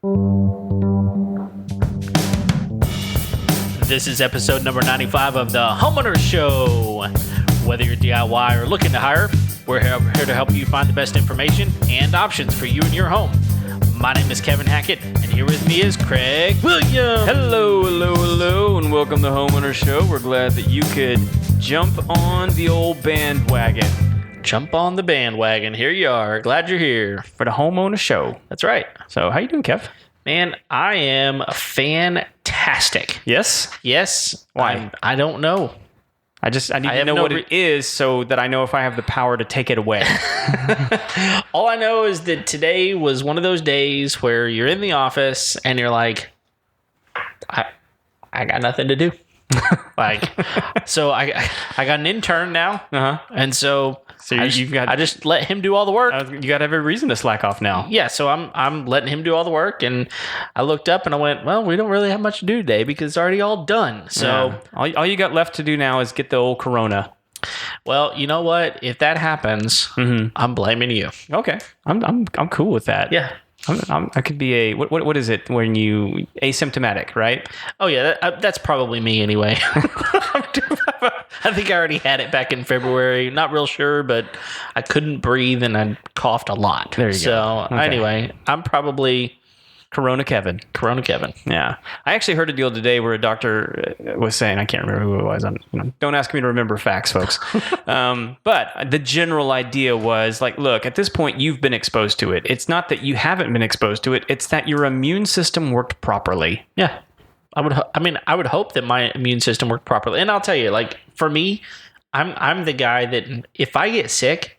This is episode number 95 of the Homeowner Show. Whether you're DIY or looking to hire, we're here to help you find the best information and options for you and your home. My name is Kevin Hackett, and here with me is Craig Williams. Hello, and welcome to the Homeowner Show. We're glad that you could jump on the old bandwagon. Jump on the bandwagon. Here you are. Glad you're here. For the Homeowner Show. That's right. So, how you doing, Kev? Man, I am fantastic. Yes? Yes. Why? I don't know. I need to know what it is so that I know if I have the power to take it away. All I know is that today was one of those days where you're in the office and you're like, I got nothing to do. So I got an intern now. Uh-huh. And so I just let him do all the work. You got every reason to slack off now. Yeah, so I'm letting him do all the work, and I looked up and I went, well, we don't really have much to do today because it's already all done. So all you got left to do now is get the old Corona. Well, you know what? If that happens, I'm blaming you. Okay, I'm cool with that. Yeah. I could be a what is it when you asymptomatic, right? Oh yeah, that's probably me anyway. I think I already had it back in February. Not real sure, but I couldn't breathe and I coughed a lot. There you go. So anyway, I'm probably Corona Kevin. Yeah. I actually heard a deal today where a doctor was saying, I can't remember who it was. Don't ask me to remember facts, folks. But the general idea was like, look, at this point, you've been exposed to it. It's not that you haven't been exposed to it. It's that your immune system worked properly. Yeah. I would hope that my immune system worked properly. And I'll tell you, like, for me, I'm the guy that if I get sick,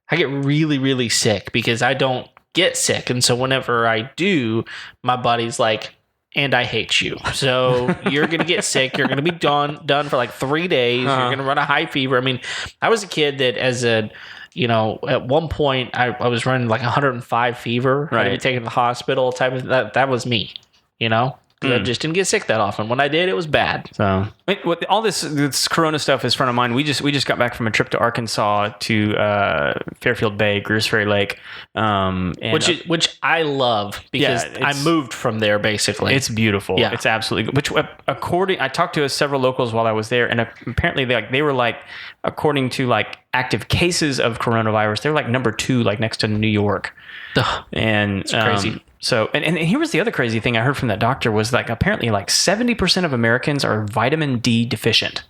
I get really, really sick because I don't get sick. And so whenever I do, my body's like, and I hate you. So you're going to get sick. You're going to be done for like 3 days. You're going to run a high fever. I mean, I was a kid that at one point I was running like 105 fever. Right. I'd be taken to the hospital type of that was me, I just didn't get sick that often. When I did, it was bad. So all this Corona stuff is front of mind. We just got back from a trip to Arkansas to Fairfield Bay, Greers Ferry Lake, which I love because I moved from there basically. It's beautiful. Yeah. It's absolutely. Which I talked to several locals while I was there, and apparently they were like, according to like active cases of coronavirus, they're like number 2, like next to New York. Ugh, and it's crazy. So, and here was the other crazy thing I heard from that doctor was like apparently like 70% of Americans are vitamin D deficient.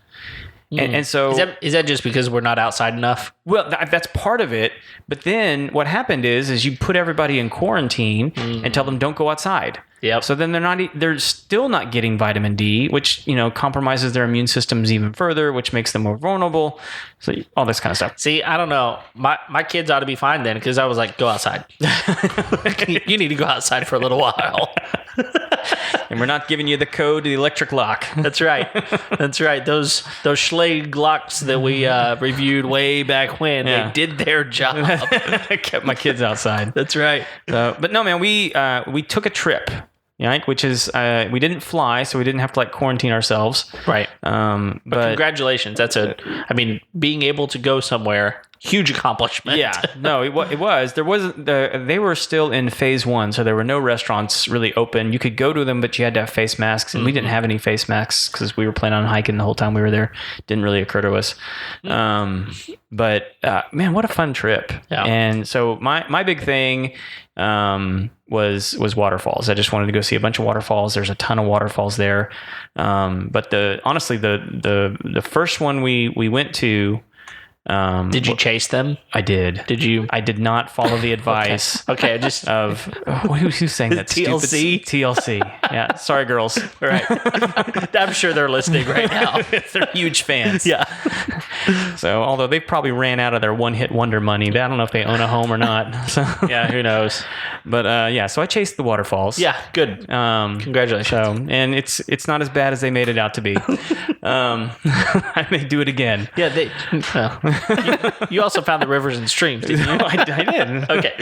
And so is that just because we're not outside enough? Well, that's part of it. But then what happened is you put everybody in quarantine and tell them don't go outside. Yep. So then they're still not getting vitamin D, which, compromises their immune systems even further, which makes them more vulnerable. So all this kind of stuff. See, I don't know. My kids ought to be fine then because I was like, go outside. You need to go outside for a little while. And we're not giving you the code to the electric lock. That's right. Those Schlage locks that we reviewed way back when, they did their job. I kept my kids outside. That's right. But no, man, we took a trip. Which is we didn't fly, so we didn't have to like quarantine ourselves. Right. But congratulations. Being able to go somewhere, huge accomplishment. Yeah. No, it was. There wasn't. They were still in phase 1, so there were no restaurants really open. You could go to them, but you had to have face masks, and we didn't have any face masks because we were planning on hiking the whole time we were there. Didn't really occur to us. But man, what a fun trip. Yeah. And so my big thing was waterfalls. I just wanted to go see a bunch of waterfalls. There's a ton of waterfalls there. But honestly, the first one we went to, did you chase them? I did. Did you? I did not follow the advice. Okay. Just of who's saying that? TLC. TLC. Yeah. Sorry, girls. All right. I'm sure they're listening right now. They're huge fans. Yeah. So, although they probably ran out of their one-hit wonder money, I don't know if they own a home or not. So, yeah, who knows? But so I chased the waterfalls. Yeah, good. Congratulations. So, and it's not as bad as they made it out to be. I may do it again. Yeah, you also found the rivers and streams, didn't you? I did. Okay.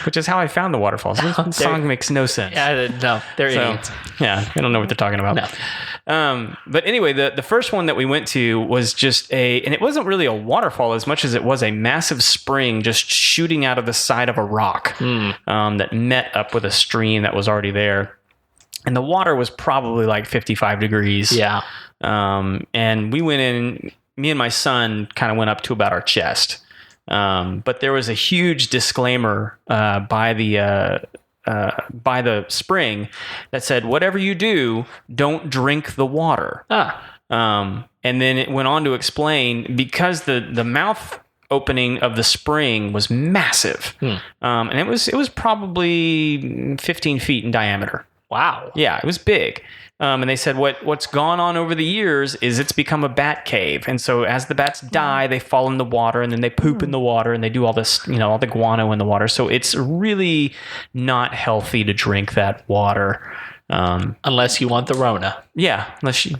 Which is how I found the waterfalls. This song makes no sense. Yeah, no, they're idiots. Yeah, I don't know what they're talking about. No. But anyway, the first one that we went to was just and it wasn't really a waterfall as much as it was a massive spring just shooting out of the side of a rock that met up with a stream that was already there. And the water was probably like 55 degrees. Yeah. And we went in, me and my son kind of went up to about our chest. But there was a huge disclaimer by the spring that said, whatever you do, don't drink the water. And then it went on to explain, because the mouth opening of the spring was massive. And it was probably 15 feet in diameter. Wow. Yeah, it was big. And they said what's gone on over the years is it's become a bat cave. And so as the bats die, they fall in the water and then they poop in the water and they do all this, all the guano in the water. So it's really not healthy to drink that water. Unless you want the Rona. Yeah, the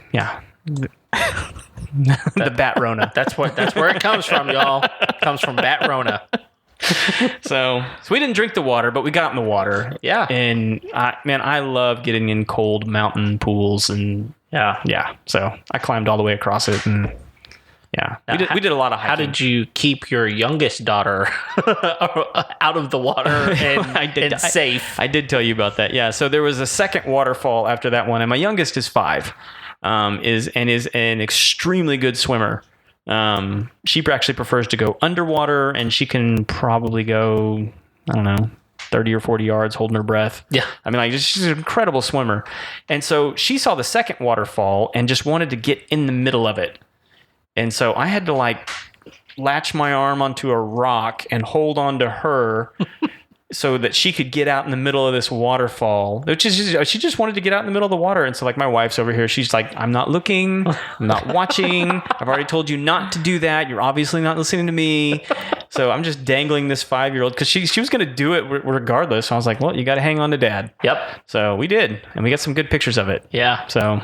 bat Rona. That's where it comes from, y'all. It comes from bat Rona. So we didn't drink the water, but we got in the water. Yeah. And I love getting in cold mountain pools and yeah. So I climbed all the way across it and yeah. Now, we did a lot of hiking. How did you keep your youngest daughter out of the water and safe? I did tell you about that. Yeah. So there was a second waterfall after that one, and my youngest is 5, is an extremely good swimmer. She actually prefers to go underwater, and she can probably go, I don't know, 30 or 40 yards holding her breath. Yeah. I mean, she's an incredible swimmer. And so she saw the second waterfall and just wanted to get in the middle of it. And so I had to latch my arm onto a rock and hold on to her so that she could get out in the middle of this waterfall, which is she just wanted to get out in the middle of the water. And so my wife's over here, she's like, I'm not looking, I'm not watching. I've already told you not to do that. You're obviously not listening to me. So I'm just dangling this 5-year-old because she was going to do it regardless. So I was like, well, you got to hang on to Dad. Yep. So we did. And we got some good pictures of it. Yeah. So...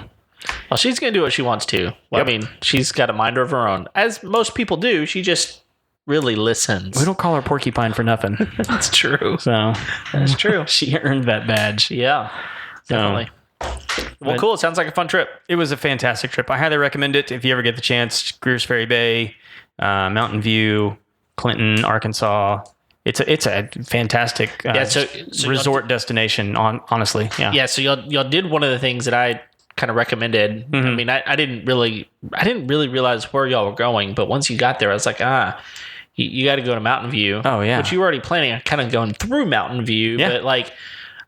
Well, she's going to do what she wants to. Well, yep. I mean, she's got a mind of her own. As most people do, she just really listens. We don't call her Porcupine for nothing. That's true. So that's true. She earned that badge. Yeah, definitely. Well, cool. It sounds like a fun trip. It was a fantastic trip. I highly recommend it if you ever get the chance. Greers Ferry Bay, Mountain View, Clinton, Arkansas. It's a fantastic resort destination. Honestly, yeah. Yeah. So y'all did one of the things that I kind of recommended. Mm-hmm. I mean, I didn't really realize where y'all were going, but once you got there, I was like, you got to go to Mountain View. Oh yeah, which you were already planning on kind of going through Mountain View, but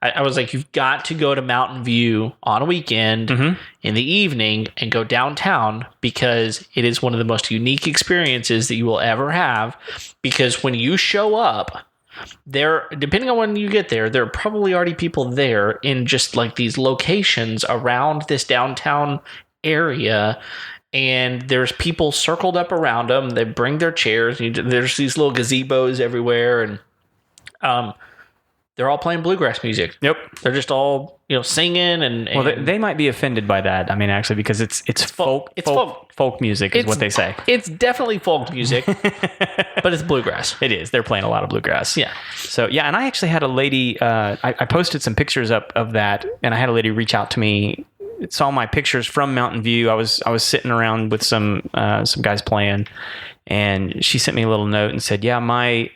I was like, you've got to go to Mountain View on a weekend in the evening and go downtown, because it is one of the most unique experiences that you will ever have. Because when you show up there, depending on when you get there are probably already people there in just these locations around this downtown area, and there's people circled up around them. They bring their chairs, and there's these little gazebos everywhere, and they're all playing bluegrass music. Yep. They're just all, singing and well, they might be offended by that. I mean, actually, because it's folk music is what they say. It's definitely folk music, but it's bluegrass. It is. They're playing a lot of bluegrass. Yeah. So, yeah, and I actually had a lady, I posted some pictures up of that, and I had a lady reach out to me, saw my pictures from Mountain View. I was sitting around with some guys playing, and she sent me a little note and said, yeah, my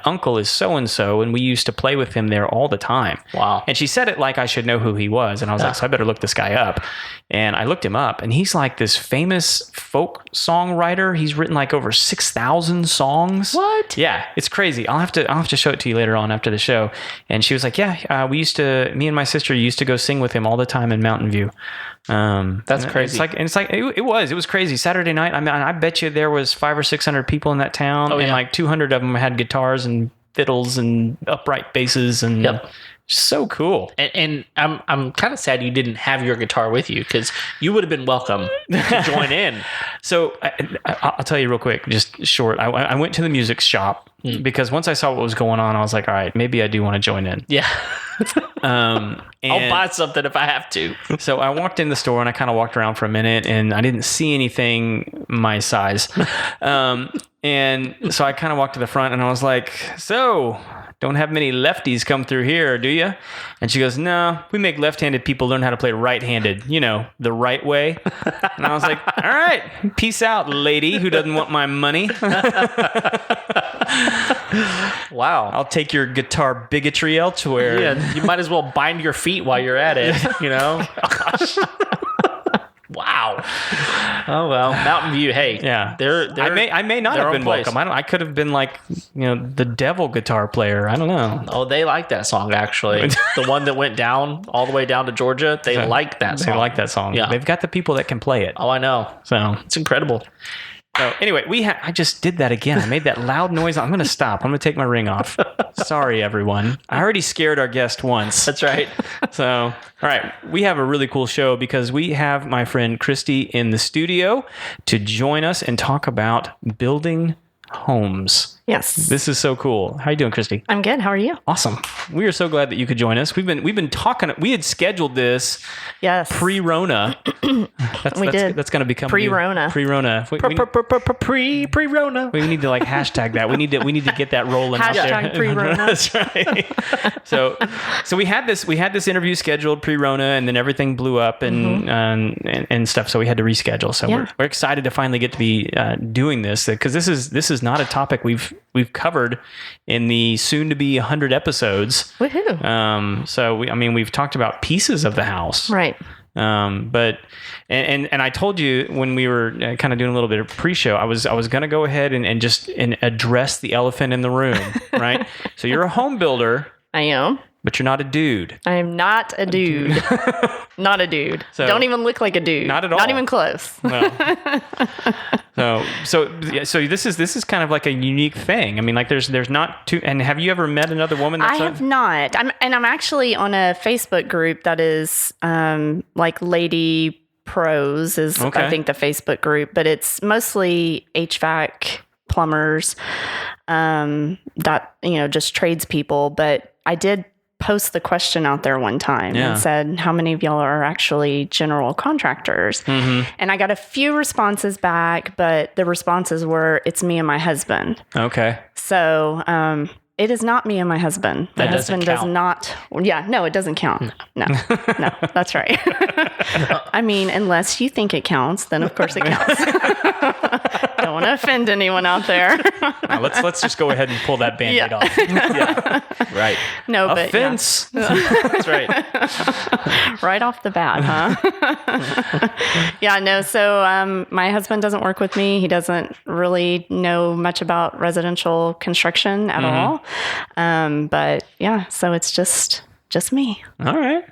uncle is so-and-so, and we used to play with him there all the time. Wow. And she said it like I should know who he was. And I was like, so I better look this guy up. And I looked him up, and he's like this famous folk songwriter. He's written over 6,000 songs. What? Yeah, it's crazy. I'll have to show it to you later on after the show. And she was like, yeah, me and my sister used to go sing with him all the time in Mountain View. That's crazy. It was crazy. Saturday night, I mean, I bet you there was 500 or 600 people in that town, and 200 of them had guitars and fiddles and upright basses, and so cool. And I'm kind of sad you didn't have your guitar with you, because you would have been welcome to join in. So I'll tell you real quick, just short. I went to the music shop because once I saw what was going on, I was like, all right, maybe I do want to join in. Yeah. I'll buy something if I have to. So I walked in the store and I kind of walked around for a minute and I didn't see anything my size. And so I kind of walked to the front and I was like, so don't have many lefties come through here, do you? And she goes, no, we make left-handed people learn how to play right-handed, the right way. And I was like, all right, peace out, lady who doesn't want my money. Wow. I'll take your guitar bigotry elsewhere. Yeah, you might as well bind your feet while you're at it, Gosh. Wow. Oh well, Mountain View. Hey, yeah. They're I may not have been welcome. I could have been like, the devil guitar player. I don't know. Oh, they like that song actually. The one that went down all the way down to Georgia. They like that song. They like that song. Yeah, they've got the people that can play it. Oh, I know. So it's incredible. So anyway, I just did that again. I made that loud noise. I'm going to stop. I'm going to take my ring off. Sorry, everyone. I already scared our guest once. That's right. So, all right. We have a really cool show because we have my friend Kristy in the studio to join us and talk about building homes. Yes. This is so cool. How you doing, Kristy? I'm good. How are you? Awesome. We are so glad that you could join us. We've been talking. We had scheduled this. Yes. Pre-Rona. We did. That's going to become Pre-Rona. Pre-Rona. Pre-Rona. We need to hashtag that. We need to get that rolling out there. Hashtag pre-Rona. That's right. So we had this interview scheduled pre-Rona, and then everything blew up and stuff. So we had to reschedule. So we're excited to finally get to be doing this because this is not a topic we've covered in the soon to be 100 episodes. Woohoo! So we've talked about pieces of the house, right? But I told you when we were kind of doing a little bit of pre-show, I was going to go ahead and just address the elephant in the room, right? So you're a home builder. I am. But you're not a dude. I am not a dude. Not a dude. So, don't even look like a dude. Not at all. Not even close. No. So this is kind of like a unique thing. I mean, like there's not too. And have you ever met another woman? I have not. I'm actually on a Facebook group that is like Lady Pros is I think the Facebook group, but it's mostly HVAC plumbers, that just tradespeople. But I did post the question out there one time and said, how many of y'all are actually general contractors? And I got a few responses back, but the responses were, it's me and my husband. Okay. So, it is not me and my husband. The husband does not. Yeah, no, it doesn't count. No, that's right. I mean, unless you think it counts, then of course it counts. Don't want to offend anyone out there. Now, let's just go ahead and pull that Band-Aid off. Yeah. Right. No, offense. But that's right. Right off the bat, huh? Yeah, no. So my husband doesn't work with me. He doesn't really know much about residential construction at all. But yeah, so it's just me. All right.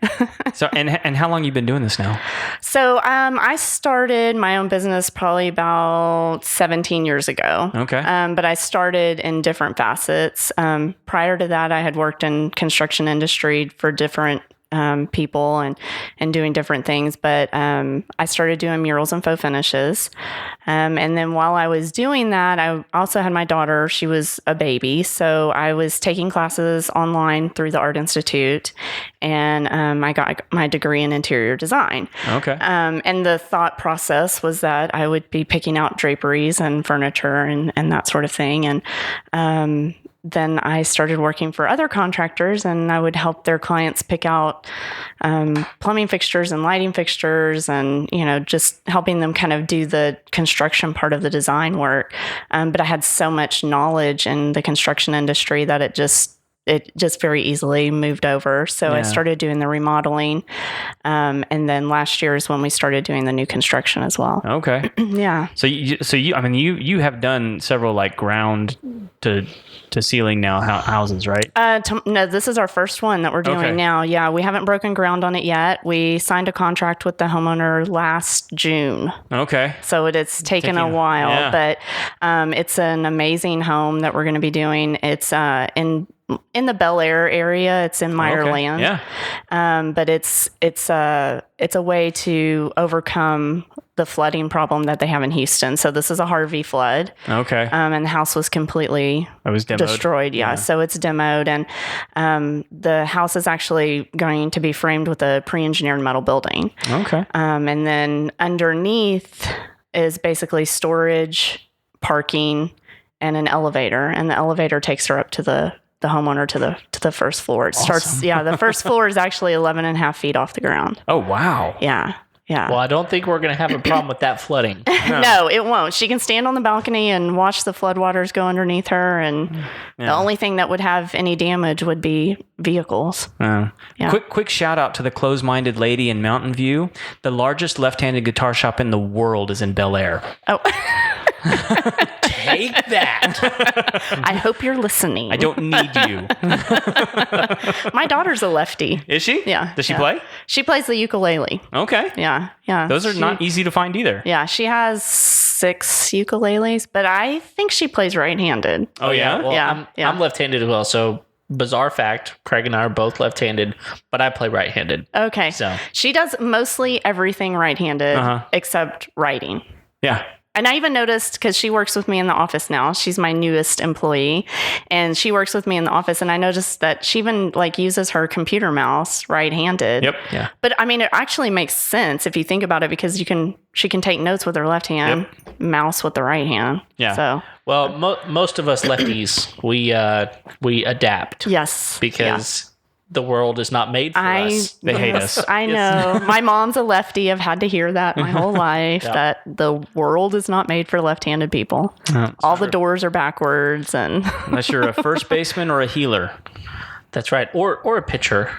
So, and how long you been doing this now? So, I started my own business probably about 17 years ago. Okay. But I started in different facets. Prior to that, I had worked in construction industry for different people and doing different things. But I started doing murals and faux finishes. And then while I was doing that, I also had my daughter. She was a baby. So I was taking classes online through the Art Institute. And I got my degree in interior design. Okay. And the thought process was that I would be picking out draperies and furniture and that sort of thing. And then I started working for other contractors, and I would help their clients pick out plumbing fixtures and lighting fixtures, and just helping them kind of do the construction part of the design work. But I had so much knowledge in the construction industry that it just very easily moved over. So I started doing the remodeling. And then last year is when we started doing the new construction as well. Okay. Yeah. So you have done several like ground to ceiling now houses, right? No, this is our first one that we're doing now. Yeah. We haven't broken ground on it yet. We signed a contract with the homeowner last June. Okay. So it's taken a while, but it's an amazing home that we're going to be doing. It's in in the Bel Air area. It's in Meyerland. Yeah. But it's a way to overcome the flooding problem that they have in Houston. So this is a Harvey flood. Okay. And the house was completely destroyed. Yeah. So it's demoed, and the house is actually going to be framed with a pre-engineered metal building. Okay. And then underneath is basically storage, parking, and an elevator. And the elevator takes her up to the homeowner to the first floor. It starts, the first floor is actually 11 and a half feet off the ground. Oh, wow. Yeah. Yeah. Well, I don't think we're going to have a problem with that flooding. No, it won't. She can stand on the balcony and watch the floodwaters go underneath her. And the only thing that would have any damage would be vehicles. Yeah. Quick shout out to the closed-minded lady in Mountain View. The largest left-handed guitar shop in the world is in Bel Air. Oh. Take that. I hope you're listening. I don't need you. My daughter's a lefty. Is she? Yeah. Does she play? She plays the ukulele. Okay. Yeah. Those are not easy to find either. Yeah. She has 6 ukuleles, but I think she plays right-handed. Oh, yeah? Well, I'm left-handed as well, so bizarre fact, Craig and I are both left-handed, but I play right-handed. Okay. So she does mostly everything right-handed except writing. Yeah. And I even noticed, because she works with me in the office now, she's my newest employee, and she works with me in the office, and I noticed that she even uses her computer mouse right-handed. Yep. Yeah. But I mean, it actually makes sense if you think about it, because she can take notes with her left hand, mouse with the right hand. Yeah. So. Well, most of us lefties, we adapt. Yes. Because the world is not made for us. They hate us. I know. My mom's a lefty. I've had to hear that my whole life, that the world is not made for left-handed people. All the doors are backwards. Unless you're a first baseman or a healer. That's right. Or a pitcher.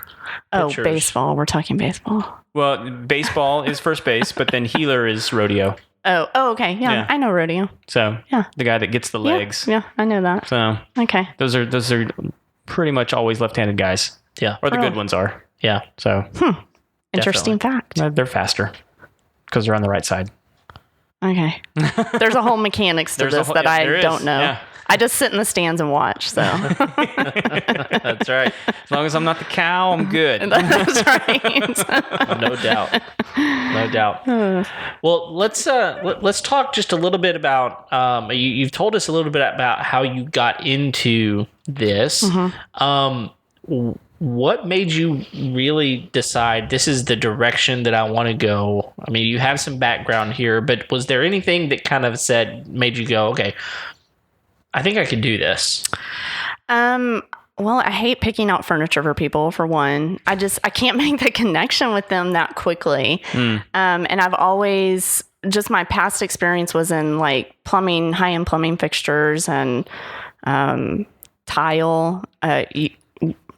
Oh, Pitchers. baseball. We're talking baseball. Well, baseball is first base, but then healer is rodeo. Oh, okay. Yeah, I know rodeo. So the guy that gets the legs. Yeah, I know that. So okay. Those are pretty much always left-handed guys. Yeah. Or the good ones are. Yeah. So Interesting fact. They're faster because they're on the right side. Okay. There's a whole mechanics to this that I don't know. Yeah. I just sit in the stands and watch. So That's right. As long as I'm not the cow, I'm good. That's right. No doubt. No doubt. Well, let's talk just a little bit about. You've told us a little bit about how you got into this. What made you really decide this is the direction that I want to go? I mean, you have some background here, but was there anything that kind of made you go, okay, I think I can do this? Well, I hate picking out furniture for people, for one. I can't make the connection with them that quickly. And I've always, just my past experience was in plumbing, high-end plumbing fixtures and tile.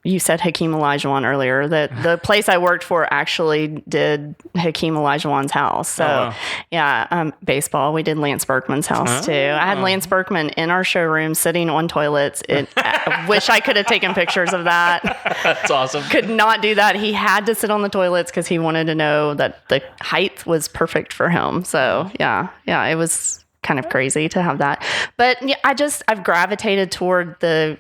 You said Hakeem Olajuwon earlier. The place I worked for actually did Hakeem Olajuwon's house. So, baseball. We did Lance Berkman's house too. I had Lance Berkman in our showroom sitting on toilets. I wish I could have taken pictures of that. That's awesome. Could not do that. He had to sit on the toilets because he wanted to know that the height was perfect for him. So, it was kind of crazy to have that. But I've gravitated toward the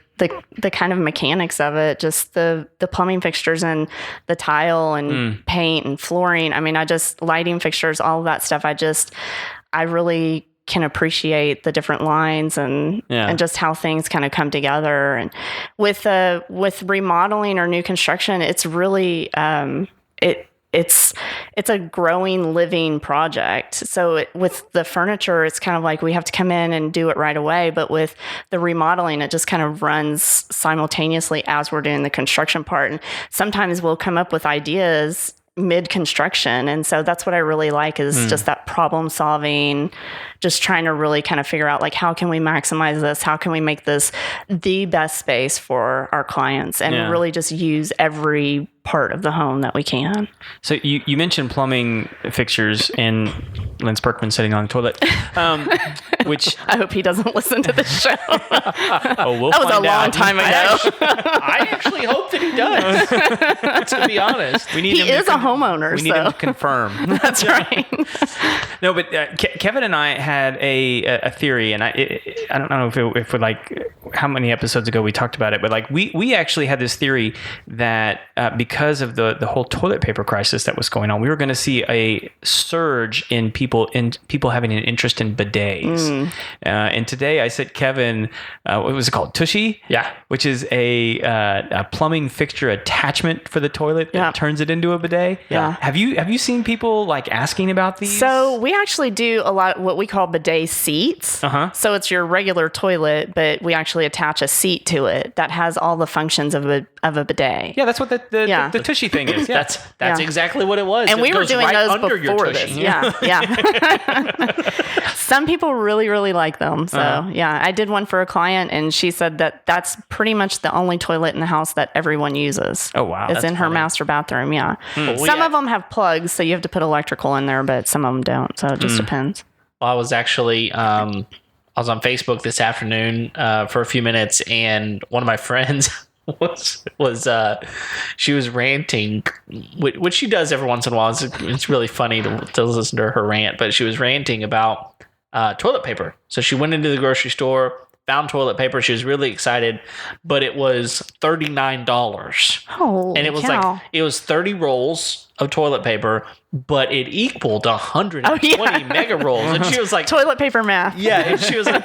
kind of mechanics of it, just the plumbing fixtures and the tile and paint and flooring. I mean, lighting fixtures, all of that stuff. I really can appreciate the different lines and just how things kind of come together. And with remodeling or new construction, it's really, it's a growing, living project. So with the furniture, it's kind of like we have to come in and do it right away. But with the remodeling, it just kind of runs simultaneously as we're doing the construction part. And sometimes we'll come up with ideas mid-construction. And so that's what I really like is just that problem solving, just trying to really kind of figure out how can we maximize this? How can we make this the best space for our clients and really just use every part of the home that we can. So you mentioned plumbing fixtures and Lance Berkman sitting on the toilet, which I hope he doesn't listen to this show. We'll that was find a long out. time ago. I actually hope that he does. To be honest, he is a homeowner. We need him to confirm. That's right. No, but Kevin and I had a theory, and I don't know if how many episodes ago we talked about it, but like we actually had this theory that because of the whole toilet paper crisis that was going on, we were going to see a surge in people having an interest in bidets. And today I sent Kevin, what was it called? Tushy? Yeah. Which is a plumbing fixture attachment for the toilet that turns it into a bidet. Yeah. Have you seen people like asking about these? So we actually do a lot of what we call bidet seats. So it's your regular toilet, but we actually attach a seat to it that has all the functions of a bidet. Yeah, that's what the Tushy thing is. Yeah. That's exactly what it was. And it we were goes doing right those under your before tushy. this. Yeah. Some people really, really like them. So yeah, I did one for a client and she said that that's pretty much the only toilet in the house that everyone uses. Oh, wow. It's in her master bathroom. Yeah. Some of them have plugs, so you have to put electrical in there, but some of them don't. So it just depends. Well, I was actually, I was on Facebook this afternoon for a few minutes, and one of my friends she was ranting, which she does every once in a while. It's really funny to listen to her rant, but she was ranting about toilet paper. So she went into the grocery store, found toilet paper. She was really excited, but it was $39. Holy and it was cow. like, it was 30 rolls of toilet paper, but it equaled 120 mega rolls. And she was like, toilet paper math. yeah. And she was like,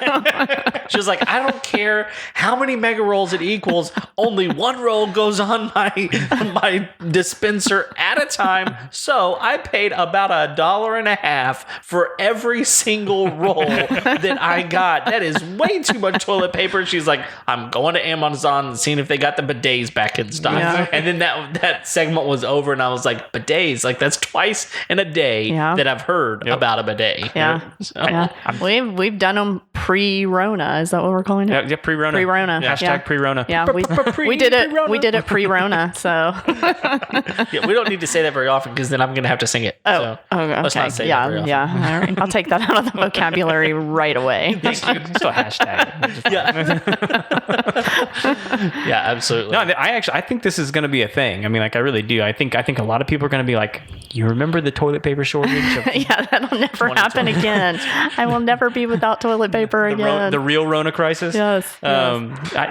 I don't care how many mega rolls it equals. Only one roll goes on my dispenser at a time. So I paid about $1.50 for every single roll that I got. That is way too much toilet paper. She's like, I'm going to Amazon and seeing if they got the bidets back in stock. Yeah. And then that segment was over, and I was like, bidets, like that's twice in a day that I've heard about a bidet. Yeah. So, We've done them pre-Rona. Is that what we're calling it? Yeah, pre-Rona. Pre-Rona. Hashtag Yeah. pre-Rona. Yeah, we did it. We did it pre-Rona. So yeah, we don't need to say that very often because then I'm going to have to sing it. okay. Let's not say that very often. All right. I'll take that out of the vocabulary right away. Still hashtag. Yeah, absolutely. No, I think this is going to be a thing. I mean, like I really do. I think a lot of people are going to be like, you remember the toilet paper shortage? Yeah, that'll never happen again. I will never be without toilet paper again. The real Rona crisis. Yes. I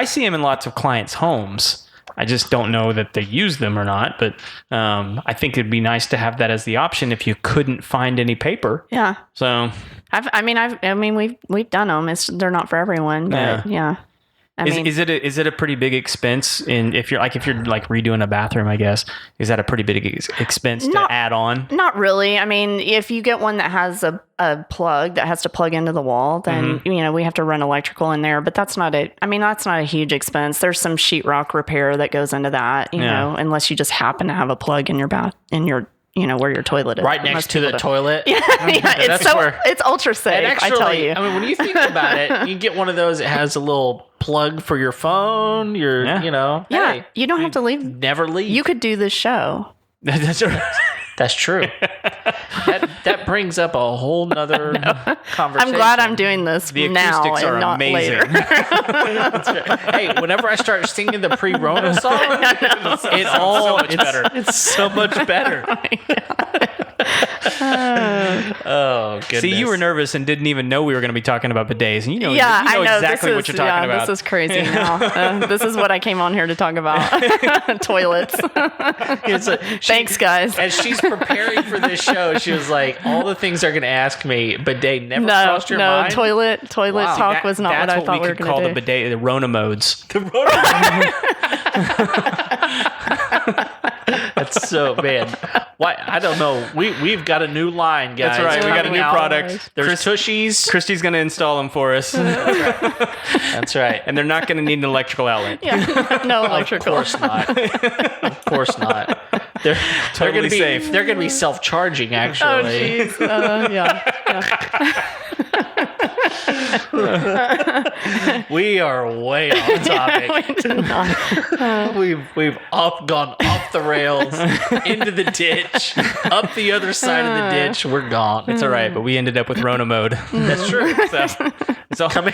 see them in lots of clients' homes. I just don't know that they use them or not. But I think it'd be nice to have that as the option if you couldn't find any paper. Yeah. So we've done them. They're not for everyone, but yeah. Is it a pretty big expense if you're redoing a bathroom, I guess, is that a pretty big expense to add on? Not really. I mean, if you get one that has a plug that has to plug into the wall, then we have to run electrical in there, but that's not a huge expense. There's some sheetrock repair that goes into that, you know, unless you just happen to have a plug in your where your toilet is. Right next to the toilet. Yeah, it's ultra safe, actually, I tell you. I mean, when you think about it, you get one of those that has a little plug for your phone, hey, you don't have to leave. Never leave. You could do this show. That's true. That brings up a whole nother conversation. I'm glad I'm doing this the now acoustics and are not amazing. later. Hey, whenever I start singing the pre-Rona song, it's so much better. Oh, goodness. See, you were nervous and didn't even know we were going to be talking about bidets, and you know exactly what you're talking about. This is crazy now. This is what I came on here to talk about. Toilets. Thanks, guys. As she's preparing for this show, she was like, all the things they're going to ask me, bidet never crossed your mind? No, toilet talk was not what I thought we were going to do. That's what we could call the bidet, the Rona modes. The Rona That's so, man. Why? I don't know. We've got a new line, guys. That's right. We got a new product. There's Tushies. Kristy's going to install them for us. That's right. And they're not going to need an electrical outlet. Yeah, no electrical. Of course not. Of course not. They're Totally safe. They're going to be self-charging, actually. Oh, jeez. Yeah. We are way off topic. We did not. We've gone off the rails, into the ditch, up the other side of the ditch. We're gone. It's all right, but we ended up with Rona mode. That's true. So, it's all coming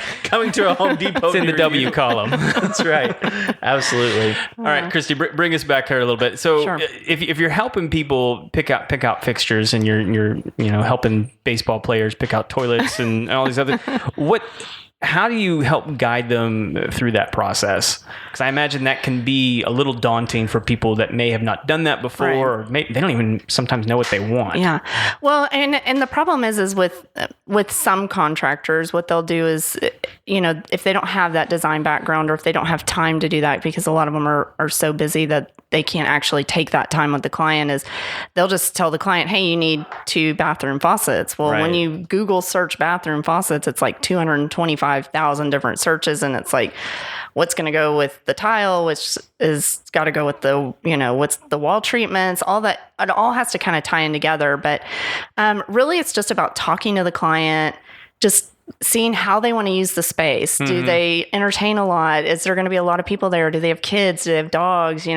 to a Home Depot. It's in the W column. That's right. Absolutely. All right, Kristy, bring us back here a little bit. So, Sure. if you're helping people pick out fixtures, and you're helping baseball players pick out toilets and all these other, what how do you help guide them through that process? Because I imagine that can be a little daunting for people that may have not done that before, or they don't even sometimes know what they want. Yeah. Well, and the problem is with some contractors, what they'll do is, if they don't have that design background, or if they don't have time to do that, because a lot of them are so busy that they can't actually take that time with the client, is they'll just tell the client, hey, you need 2 bathroom faucets. Well, when you Google search bathroom faucets, it's like 225,000 different searches. And it's like, what's going to go with the tile, which is got to go with the, what's the wall treatments, all that. It all has to kind of tie in together. But really, it's just about talking to the client, just seeing how they want to use the space. Do they entertain a lot? Is there going to be a lot of people there? Do they have kids? Do they have dogs?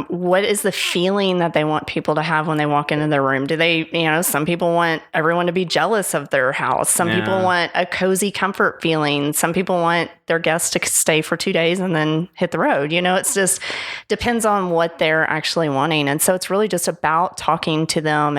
What is the feeling that they want people to have when they walk into their room? Do they, some people want everyone to be jealous of their house. Some people want a cozy comfort feeling. Some people want their guests to stay for 2 days and then hit the road. It's just depends on what they're actually wanting. And so it's really just about talking to them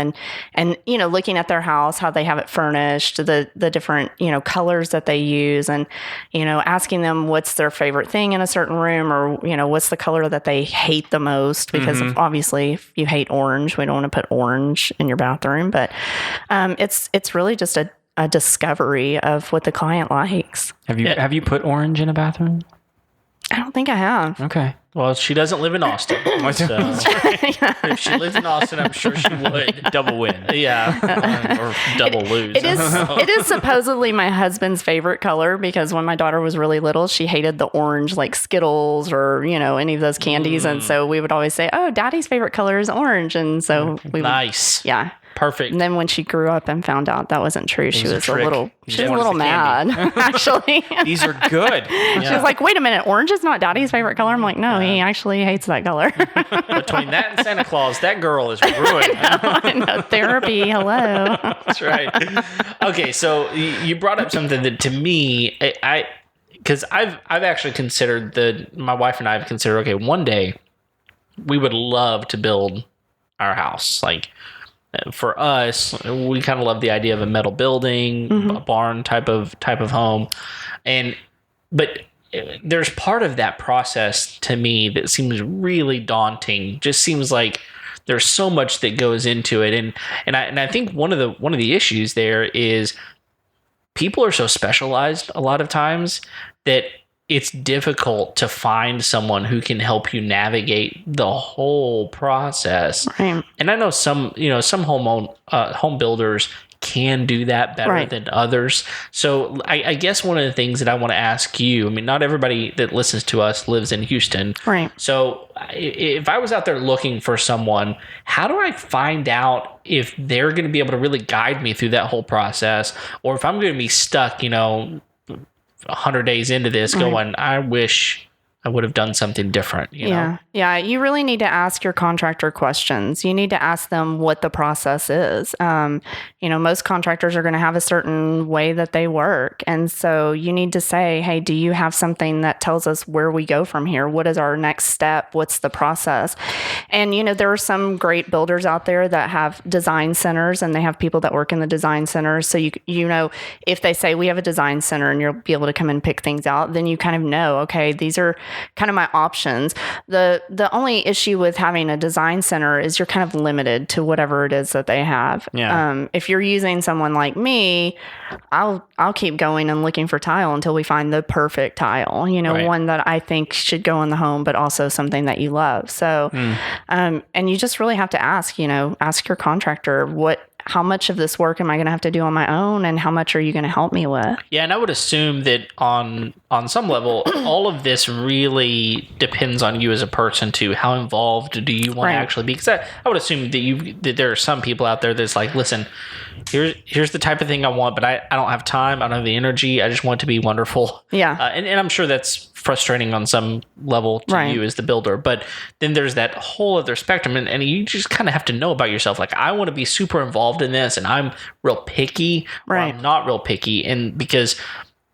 and looking at their house, how they have it furnished, the different, colors that they use, and, asking them what's their favorite thing in a certain room, or, what's the color that they hate the most, because obviously if you hate orange, we don't want to put orange in your bathroom, but it's really just a discovery of what the client likes. Have you put orange in a bathroom? I don't think I have. Okay. Well, she doesn't live in Austin. So if she lived in Austin, I'm sure she would. Double win. Yeah. Or double lose. It is supposedly my husband's favorite color, because when my daughter was really little, she hated the orange, like Skittles or, any of those candies. And so we would always say, oh, Daddy's favorite color is orange. And so we would. Nice. Yeah. Perfect. And then when she grew up and found out that wasn't true, she was a little mad, actually. These are good. She was like, wait a minute, orange is not Daddy's favorite color? I'm like, no, he actually hates that color. Between that and Santa Claus, that girl is ruined. I know. Therapy, hello. That's right. Okay, so you brought up something that to me, because I've actually considered my wife and I have considered, okay, one day we would love to build our house. Like, for us, we kind of love the idea of a metal building, a barn type of home, but there's part of that process to me that seems really daunting. Just seems like there's so much that goes into it, and I think one of the issues there is people are so specialized a lot of times that it's difficult to find someone who can help you navigate the whole process. Right. And I know some home builders can do that better than others. So I guess one of the things that I want to ask you, I mean, not everybody that listens to us lives in Houston. Right. So if I was out there looking for someone, how do I find out if they're going to be able to really guide me through that whole process, or if I'm going to be stuck, 100 days into this going, I wish I would have done something different. You know? Yeah. You really need to ask your contractor questions. You need to ask them what the process is. Most contractors are going to have a certain way that they work. And so you need to say, hey, do you have something that tells us where we go from here? What is our next step? What's the process? And, there are some great builders out there that have design centers, and they have people that work in the design centers. So if they say we have a design center and you'll be able to come and pick things out, then you kind of know, okay, these are kind of my options. The only issue with having a design center is you're kind of limited to whatever it is that they have. Yeah. If you're using someone like me, I'll keep going and looking for tile until we find the perfect tile, one that I think should go in the home, but also something that you love. So, and you just really have to ask your contractor, how much of this work am I going to have to do on my own, and how much are you going to help me with? Yeah, and I would assume that on some level, all of this really depends on you as a person too. How involved do you want to actually be? Because I would assume that there are some people out there that's like, listen, here's the type of thing I want, but I don't have time. I don't have the energy. I just want it to be wonderful. Yeah. And I'm sure that's frustrating on some level to you as the builder, but then there's that whole other spectrum, and you just kind of have to know about yourself. Like, I want to be super involved in this, and I'm real picky, or I'm not real picky. And because,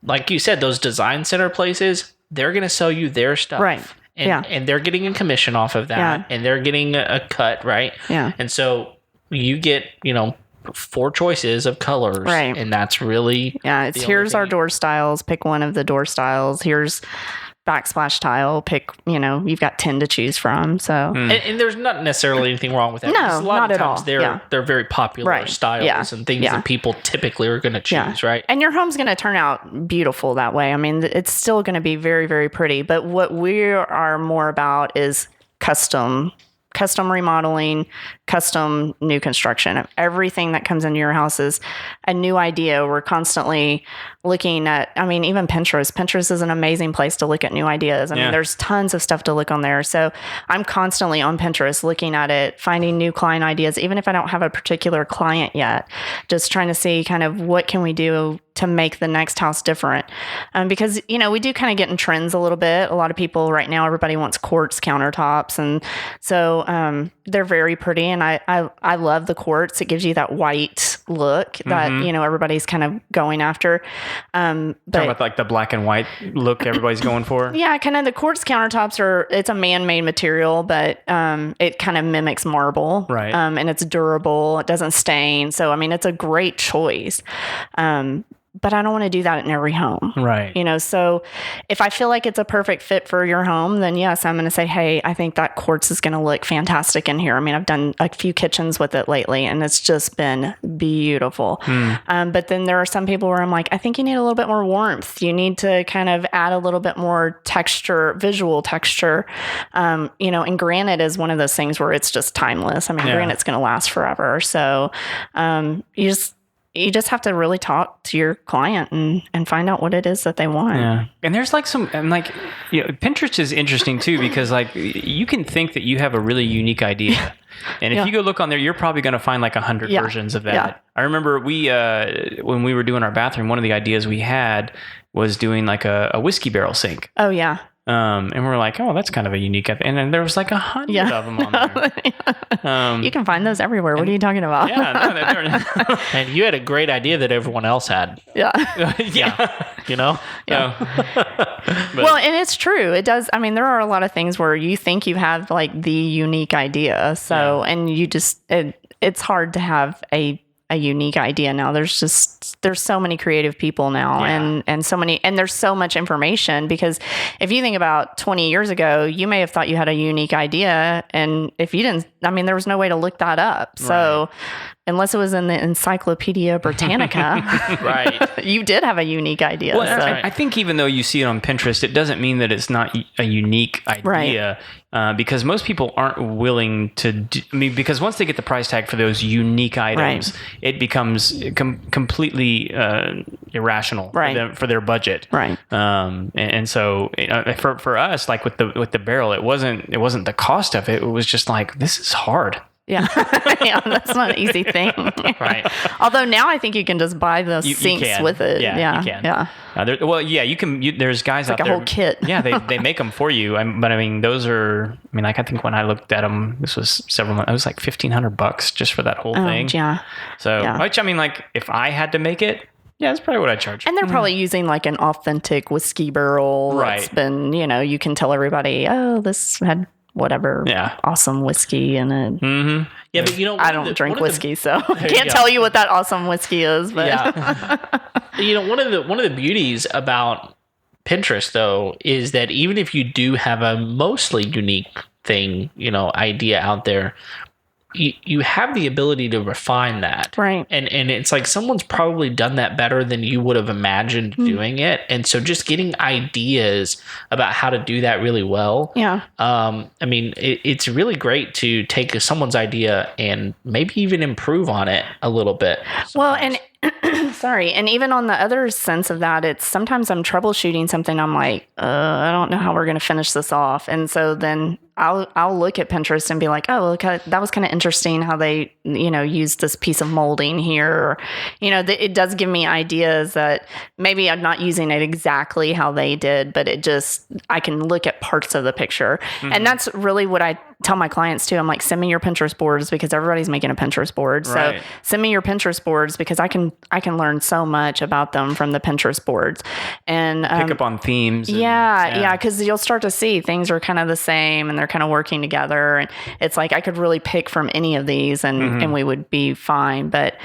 like you said, those design center places, they're going to sell you their stuff. Right. And they're getting a commission off of that, and they're getting a cut, right? Yeah. And so you get, 4 choices of colors, Right. and that's really It's the here's only our thing. door styles. Pick one of the door styles. Here's backsplash tile. Pick, you've got 10 to choose from. So And there's not necessarily anything wrong with that. No, because a lot not of at times all. they're very popular Right. styles Yeah. and things Yeah. that people typically are going to choose, right? And your home's going to turn out beautiful that way. I mean, it's still going to be very, very pretty. But what we are more about is custom remodeling, custom new construction. Everything that comes into your house is a new idea. We're constantly looking at, even Pinterest. Pinterest is an amazing place to look at new ideas. I mean, there's tons of stuff to look on there. So I'm constantly on Pinterest looking at it, finding new client ideas, even if I don't have a particular client yet, just trying to see kind of what can we do to make the next house different. Because, we do kind of get in trends a little bit. A lot of people right now, everybody wants quartz countertops. And so they're very pretty. And I love the quartz. It gives you that white look that, everybody's kind of going after. Talking about like the black and white look everybody's going for. Yeah, kind of the quartz countertops it's a man-made material, but it kind of mimics marble. Right. And it's durable. It doesn't stain. So, it's a great choice. But I don't want to do that in every home. Right. So if I feel like it's a perfect fit for your home, then yes, I'm going to say, hey, I think that quartz is going to look fantastic in here. I've done a few kitchens with it lately, and it's just been beautiful. But then there are some people where I'm like, I think you need a little bit more warmth. You need to kind of add a little bit more texture, visual texture. And granite is one of those things where it's just timeless. Granite's going to last forever. So you just have to really talk to your client and find out what it is that they want. Yeah. And there's Pinterest is interesting too, because you can think that you have a really unique idea. And if you go look on there, you're probably going to find 100 versions of that. Yeah. I remember when we were doing our bathroom, one of the ideas we had was doing a whiskey barrel sink. Oh yeah. And we're like, oh, that's kind of a unique. And then there was 100 of them on there. You can find those everywhere. What are you talking about? Yeah, no, And you had a great idea that everyone else had. Yeah. yeah. Yeah. Well, and it's true. It does. There are a lot of things where you think you have the unique idea. So, and you just, it's hard to have a unique idea now. There's so many creative people now and so many, and there's so much information, because if you think about 20 years ago, you may have thought you had a unique idea, and if you didn't, there was no way to look that up. So unless it was in the Encyclopedia Britannica, Right. you did have a unique idea. Well, So. I think even though you see it on Pinterest, it doesn't mean that it's not a unique idea. Because most people aren't willing to because once they get the price tag for those unique items, it becomes completely irrational for their budget. Right. And so for us, with the barrel, it wasn't the cost of it. It was just this is hard. Yeah. That's not an easy thing. Right. Although now I think you can just buy those sinks with it. Yeah, you can. Yeah. You can. There's guys out like there. a whole kit. Yeah, they make them for you. But those are. I think when I looked at them, this was several months. It was $1,500 just for that whole thing. Yeah. So, which if I had to make it. Yeah, that's probably what I charge. And they're probably using an authentic whiskey barrel. Right. That's been, you can tell everybody, oh, this had whatever awesome whiskey in it. Mm-hmm. Yeah, but I don't drink whiskey, so I can't tell you what that awesome whiskey is. But one of the beauties about Pinterest though is that even if you do have a mostly unique thing, idea out there, you have the ability to refine that. Right. And it's someone's probably done that better than you would have imagined doing it. And so just getting ideas about how to do that really well. Yeah. It's really great to take someone's idea and maybe even improve on it a little bit. Well, and sorry. And even on the other sense of that, it's sometimes I'm troubleshooting something. I'm like, I don't know how we're going to finish this off. And so then I'll look at Pinterest and be like, oh, look, that was kind of interesting how they, used this piece of molding here. Or, it does give me ideas that maybe I'm not using it exactly how they did, but I can look at parts of the picture. Mm-hmm. And that's really what I tell my clients too, I'm like, send me your Pinterest boards because everybody's making a Pinterest board. Right. So send me your Pinterest boards because I can learn so much about them from the Pinterest boards and pick up on themes. Because you'll start to see things are kind of the same and they're kind of working together. And it's like I could really pick from any of these and we would be fine. But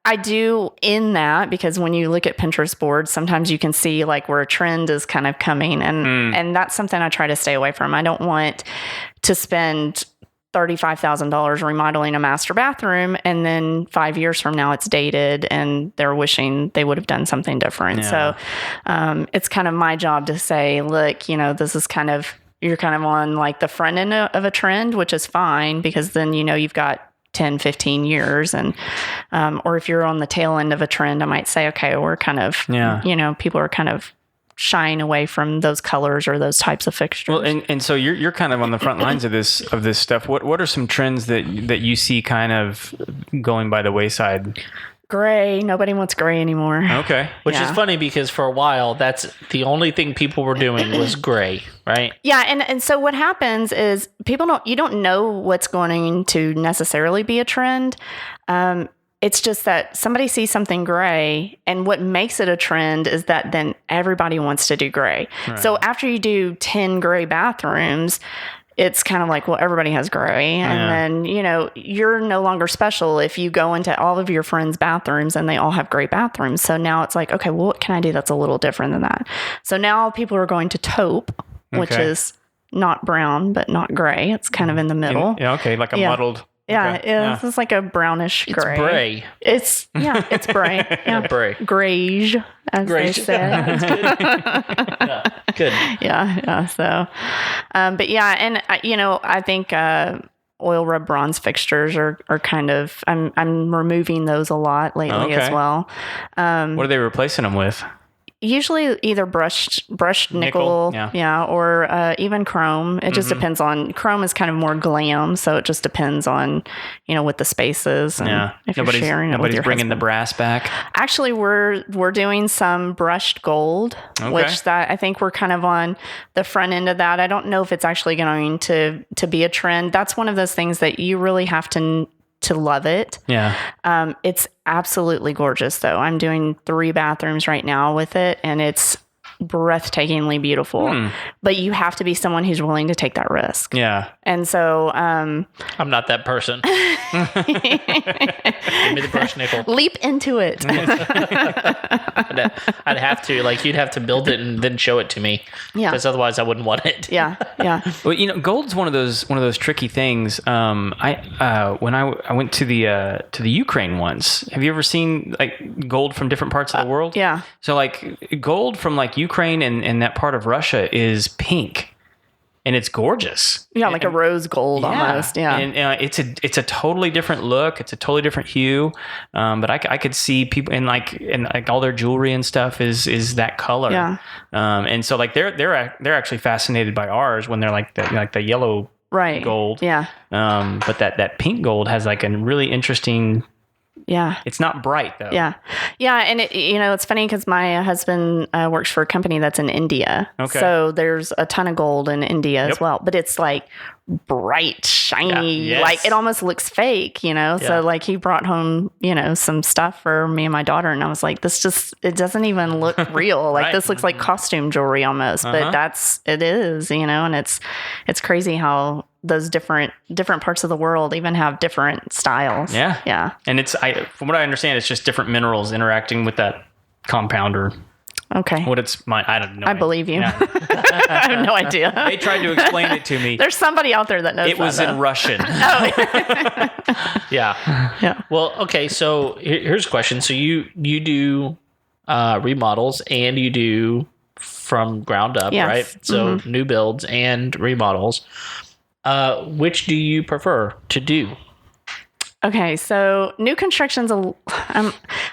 I do in that because when you look at Pinterest boards, sometimes you can see like where a trend is kind of coming and that's something I try to stay away from. I don't want to spend $35,000 remodeling a master bathroom and then 5 years from now it's dated and they're wishing they would have done something different. Yeah. So it's kind of my job to say, look, this is you're kind of on like the front end of a trend, which is fine because then you've got 10, 15 years. And, or if you're on the tail end of a trend, I might say, okay, we're kind of, people are kind of shying away from those colors or those types of fixtures. Well, and so you're kind of on the front lines of this stuff. What are some trends that you see kind of going by the wayside? Gray. Nobody wants gray anymore. Okay. Which is funny because for a while, that's the only thing people were doing was gray, right? Yeah. And so what happens is you don't know what's going to necessarily be a trend. It's just that somebody sees something gray and what makes it a trend is that then everybody wants to do gray. Right. So after you do 10 gray bathrooms, it's kind of like, well, everybody has gray. And then, you're no longer special if you go into all of your friends' bathrooms and they all have gray bathrooms. So now it's like, okay, well, what can I do that's a little different than that? So now people are going to taupe, which is not brown, but not gray. It's kind of in the middle. Like a muddled. Yeah, okay. It's like a brownish gray. It's bray. It's bray. Yeah, bray. Grayish, as they say. Good. Yeah. So, but yeah, and I think oil rub bronze fixtures are kind of. I'm removing those a lot lately as well. What are they replacing them with? Usually either brushed nickel, or even chrome. It just depends on, chrome is kind of more glam, so it just depends on, what the space is. And if you're sharing it with your bringing husband. the brass back. Actually, we're doing some brushed gold, which that I think we're kind of on the front end of that. I don't know if it's actually going to be a trend. That's one of those things that you really have to love it. Yeah. It's absolutely gorgeous though. I'm doing 3 bathrooms right now with it and it's breathtakingly beautiful, but you have to be someone who's willing to take that risk. Yeah. And so, I'm not that person. Give me the brush nickel. Leap into it. I'd have to, you'd have to build it and then show it to me. Yeah. Because otherwise I wouldn't want it. Yeah. Well, gold's one of those tricky things. When I went to the Ukraine once, have you ever seen gold from different parts of the world? Yeah. So gold from Ukraine and that part of Russia is pink. And it's gorgeous. Yeah, like a rose gold almost. Yeah, and it's a totally different look. It's a totally different hue. But I could see people and all their jewelry and stuff is that color. Yeah. And so they're actually fascinated by ours when they're the yellow gold. Yeah. But that pink gold has a really interesting. Yeah. It's not bright though. Yeah. Yeah. And it's funny because my husband works for a company that's in India. Okay. So there's a ton of gold in India as well, but it's bright, shiny, it almost looks fake, So he brought home, some stuff for me and my daughter. And I was like, it doesn't even look real. This looks like costume jewelry almost, but it is, and it's crazy how those different parts of the world even have different styles. Yeah. Yeah. And from what I understand, it's just different minerals interacting with that compound or okay. I don't know. I believe you. Yeah. I have no idea. They tried to explain it to me. There's somebody out there that knows. It was in Russian. Yeah. Yeah. Well, okay. So here's a question. So you do remodels and you do from ground up, right? So new builds and remodels. Which do you prefer to do? Okay, so new construction's I'm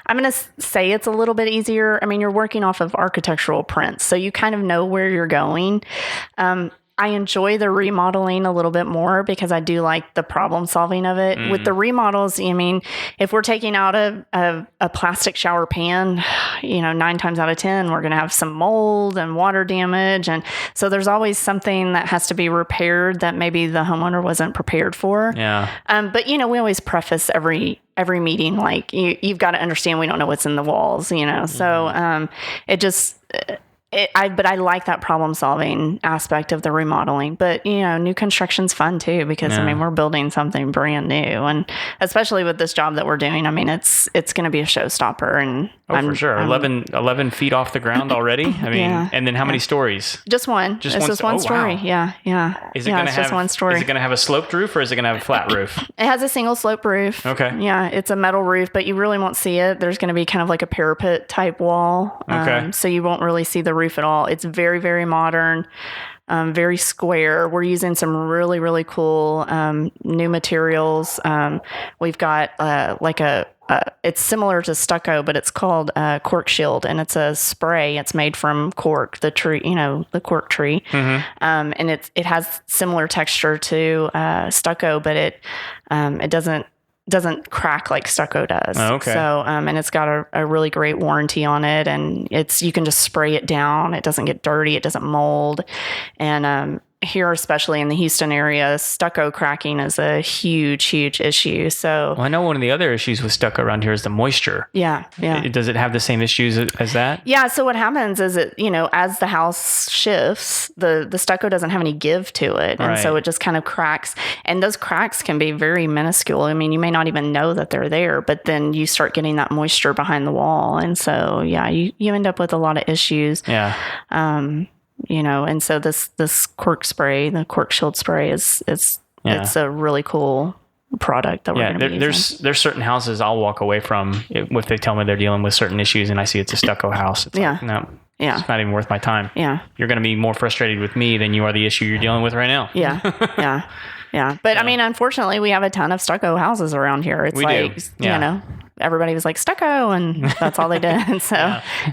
going to say it's a little bit easier. I mean, you're working off of architectural prints, so you kind of know where you're going. I enjoy the remodeling a little bit more because I do like the problem solving of it. With the remodels, I mean, if we're taking out a plastic shower pan, 9 times out of 10, we're going to have some mold and water damage. And so there's always something that has to be repaired that maybe the homeowner wasn't prepared for. Yeah. But, we always preface every meeting, like you've got to understand we don't know what's in the walls, so but I like that problem solving aspect of the remodeling. But new construction's fun too because we're building something brand new, and especially with this job that we're doing, I mean it's going to be a showstopper. And for sure, 11 feet off the ground already. I mean, and then how many stories? Just one. It's just one story. Wow. Yeah. Is it going to have just one story? Is it going to have a sloped roof or is it going to have a flat roof? It has a single slope roof. Okay. Yeah, it's a metal roof, but you really won't see it. There's going to be kind of like a parapet type wall. Okay. So you won't really see the roof at all. It's very, very modern, very square. We're using some really, really cool new materials. We've got it's similar to stucco, but it's called cork shield, and it's a spray. It's made from cork, the tree, the cork tree. Mm-hmm. And it has similar texture to stucco, but it doesn't crack like stucco does. Oh, okay. So, and it's got a really great warranty on it, and you can just spray it down. It doesn't get dirty. It doesn't mold. And, here, especially in the Houston area, stucco cracking is a huge, huge issue. So I know one of the other issues with stucco around here is the moisture. Yeah. Does it have the same issues as that? Yeah. So what happens is as the house shifts, the stucco doesn't have any give to it. And so it just kind of cracks. And those cracks can be very minuscule. I mean, you may not even know that they're there, but then you start getting that moisture behind the wall. And so, you end up with a lot of issues. Yeah. And so this cork spray, the cork shield spray it's a really cool product that we're going to be using. There's certain houses I'll walk away from if they tell me they're dealing with certain issues and I see it's a stucco house. It's like, no, it's not even worth my time. Yeah. You're going to be more frustrated with me than you are the issue you're dealing with right now. Yeah. Yeah. But I mean, unfortunately we have a ton of stucco houses around here. It's everybody was like stucco and that's all they did. So,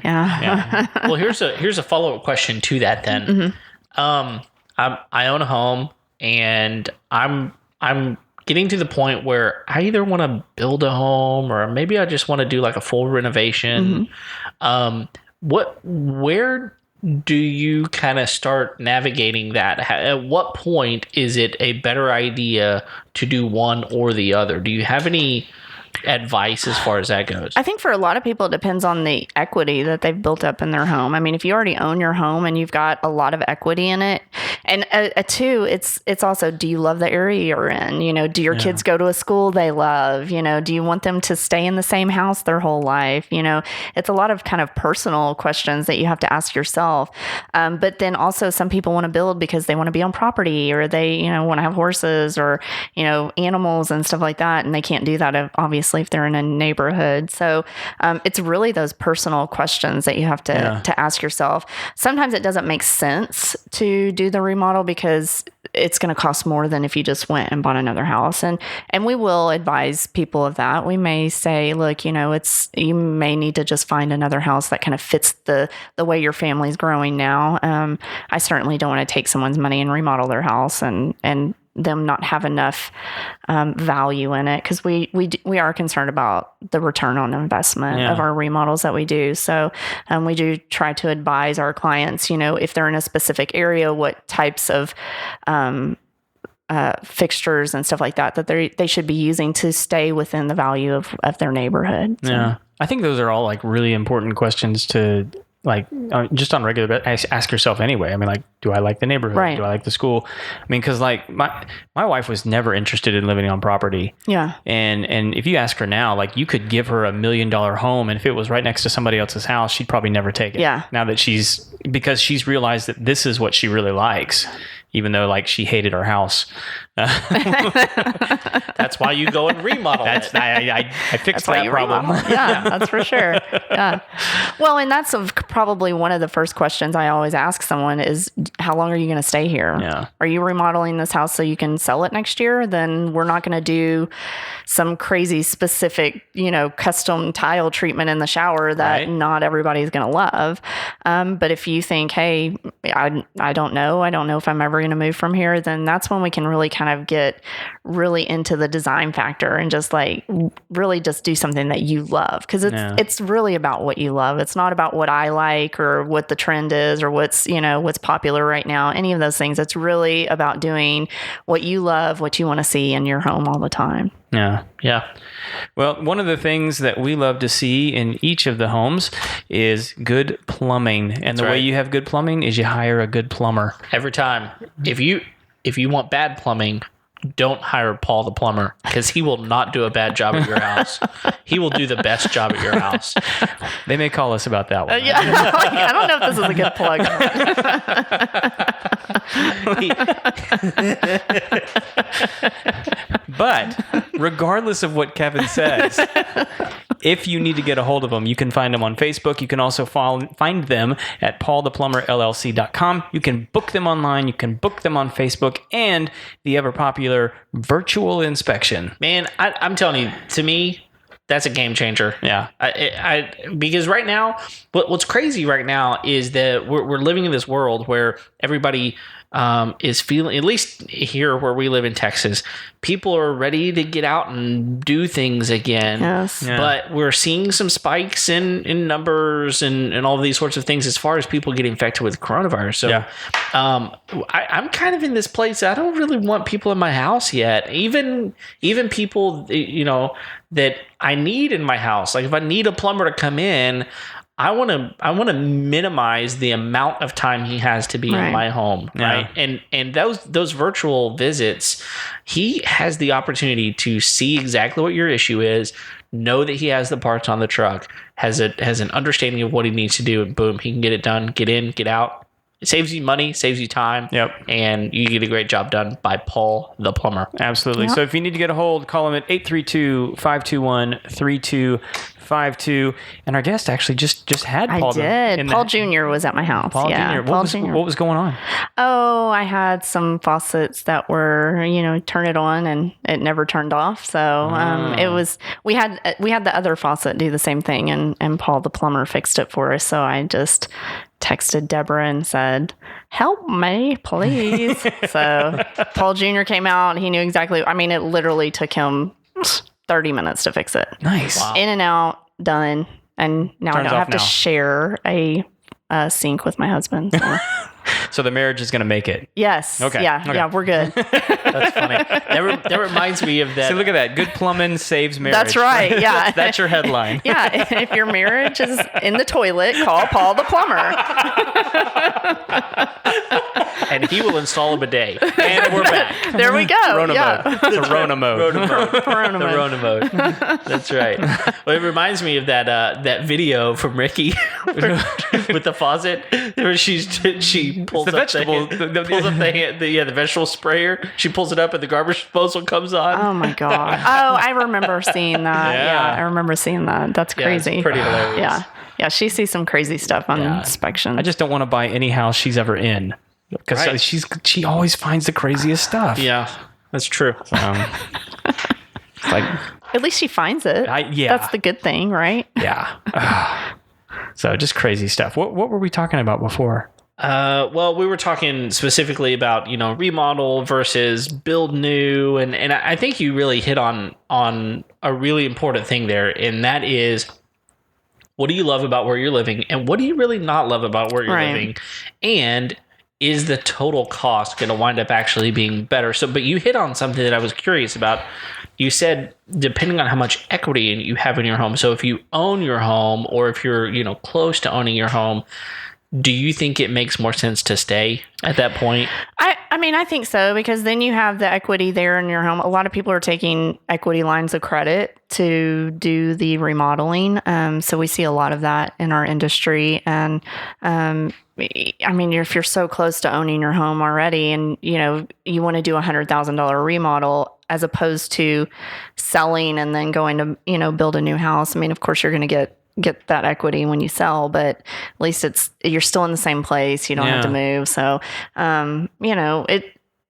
yeah. Well, here's a follow-up question to that then. Mm-hmm. I own a home and I'm getting to the point where I either want to build a home or maybe I just want to do like a full renovation. Mm-hmm. Where do you kind of start navigating that? At what point is it a better idea to do one or the other? Do you have any advice as far as that goes? I think for a lot of people, it depends on the equity that they've built up in their home. I mean, if you already own your home and you've got a lot of equity in it, and two, it's also, do you love the area you're in? Do your kids go to a school they love? Do you want them to stay in the same house their whole life? It's a lot of kind of personal questions that you have to ask yourself. But then also some people want to build because they want to be on property or they, want to have horses or, animals and stuff like that. And they can't do that, obviously, if they're in a neighborhood. So it's really those personal questions that you have to ask yourself. Sometimes it doesn't make sense to do the remodel because it's going to cost more than if you just went and bought another house. And we will advise people of that. We may say, look, you may need to just find another house that kind of fits the way your family's growing now. I certainly don't want to take someone's money and remodel their house and them not have enough value in it because we are concerned about the return on investment of our remodels that we do. So we do try to advise our clients, if they're in a specific area, what types of fixtures and stuff like that they should be using to stay within the value of their neighborhood. So. Yeah, I think those are all like really important questions to just on regular ask yourself anyway. I mean, like, do I like the neighborhood? Right. Do I like the school? I mean, because like my wife was never interested in living on property. Yeah. And if you ask her now, like you could give her $1 million home, and if it was right next to somebody else's house, she'd probably never take it. Yeah. Now that because she's realized that this is what she really likes, even though like she hated our house. That's why you go and remodel it. I fixed that problem. Yeah, that's for sure. Yeah. Well, and that's probably one of the first questions I always ask someone is, how long are you going to stay here? Yeah. Are you remodeling this house so you can sell it next year? Then we're not going to do some crazy specific, custom tile treatment in the shower that not everybody's going to love. But if you think, hey, I don't know if I'm ever going to move from here, then that's when we can really kind of get really into the design factor and just really just do something that you love. Because it's really about what you love. It's not about what I like or what the trend is or what's popular right now. Any of those things. It's really about doing what you love, what you want to see in your home all the time. Yeah. Yeah. Well, one of the things that we love to see in each of the homes is good plumbing. And the way you have good plumbing is you hire a good plumber. Every time. If you want bad plumbing, don't hire Paul the plumber, because he will not do a bad job at your house. He will do the best job at your house. They may call us about that one. Yeah. I don't know if this is a good plug. But regardless of what Kevin says, if you need to get a hold of them, you can find them on Facebook. You can also find them at paultheplumberllc.com. You can book them online. You can book them on Facebook and the ever popular virtual inspection. Man, I'm telling you, to me, that's a game changer. Yeah. Because right now, what's crazy right now is that we're living in this world where everybody is feeling, at least here where we live in Texas, people are ready to get out and do things again. Yes. Yeah. But we're seeing some spikes in numbers and all of these sorts of things as far as people get infected with coronavirus. So I'm kind of in this place. I don't really want people in my house yet. Even people, that I need in my house. Like if I need a plumber to come in, I want to minimize the amount of time he has to be in my home, right? And those virtual visits, he has the opportunity to see exactly what your issue is, know that he has the parts on the truck, has an understanding of what he needs to do, and boom, he can get it done, get in, get out. It saves you money, saves you time, and you get a great job done by Paul the plumber. Absolutely. Yep. So if you need to get a hold, call him at 832-521-3252. And our guest actually just had Paul. I did. Paul Jr. was at my house. Paul Jr. What was going on? Oh, I had some faucets that were, turn it on and it never turned off. So we had the other faucet do the same thing, and Paul the plumber fixed it for us. So I just texted Deborah and said, help me, please. So Paul Jr. came out. He knew exactly. I mean, it literally took him 30 minutes to fix it. Nice. Wow. In and out, done. And now I don't have to share a sink with my husband. So. So the marriage is going to make it. Yes. Okay. Yeah. Okay. Yeah, we're good. That's funny. That reminds me of that. So look at that. Good plumbing saves marriage. That's right. Yeah. That's your headline. Yeah. If your marriage is in the toilet, call Paul the plumber. And he will install a bidet. And we're back. There we go. Rona mode. It's a Rona mode. The Rona mode. That's right. Well, it reminds me of that video from Ricky with the faucet where she pulls the up vegetable, the vegetable sprayer. She pulls it up and the garbage disposal comes on. Oh my god! Oh, I remember seeing that. Yeah, I remember seeing that. That's crazy. It's pretty hilarious. Yeah, yeah. She sees some crazy stuff on inspection. I just don't want to buy any house she's ever in because she always finds the craziest stuff. Yeah, that's true. Like at least she finds it. That's the good thing, right? Yeah. So just crazy stuff. What were we talking about before? Well, we were talking specifically about, remodel versus build new. And I think you really hit on a really important thing there. And that is, what do you love about where you're living? And what do you really not love about where you're living? And is the total cost going to wind up actually being better? But you hit on something that I was curious about. You said, depending on how much equity you have in your home. So if you own your home or if you're, close to owning your home, do you think it makes more sense to stay at that point? I think so, because then you have the equity there in your home. A lot of people are taking equity lines of credit to do the remodeling. So we see a lot of that in our industry. And if you're so close to owning your home already and, you want to do $100,000 remodel as opposed to selling and then going to, build a new house. Of course you're going to get that equity when you sell, but at least you're still in the same place. You don't have to move. So,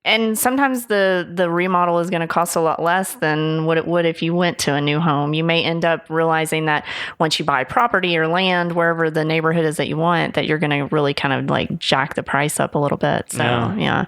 and sometimes the remodel is going to cost a lot less than what it would if you went to a new home. You may end up realizing that once you buy property or land, wherever the neighborhood is that you want, that you're going to really kind of like jack the price up a little bit. So, yeah.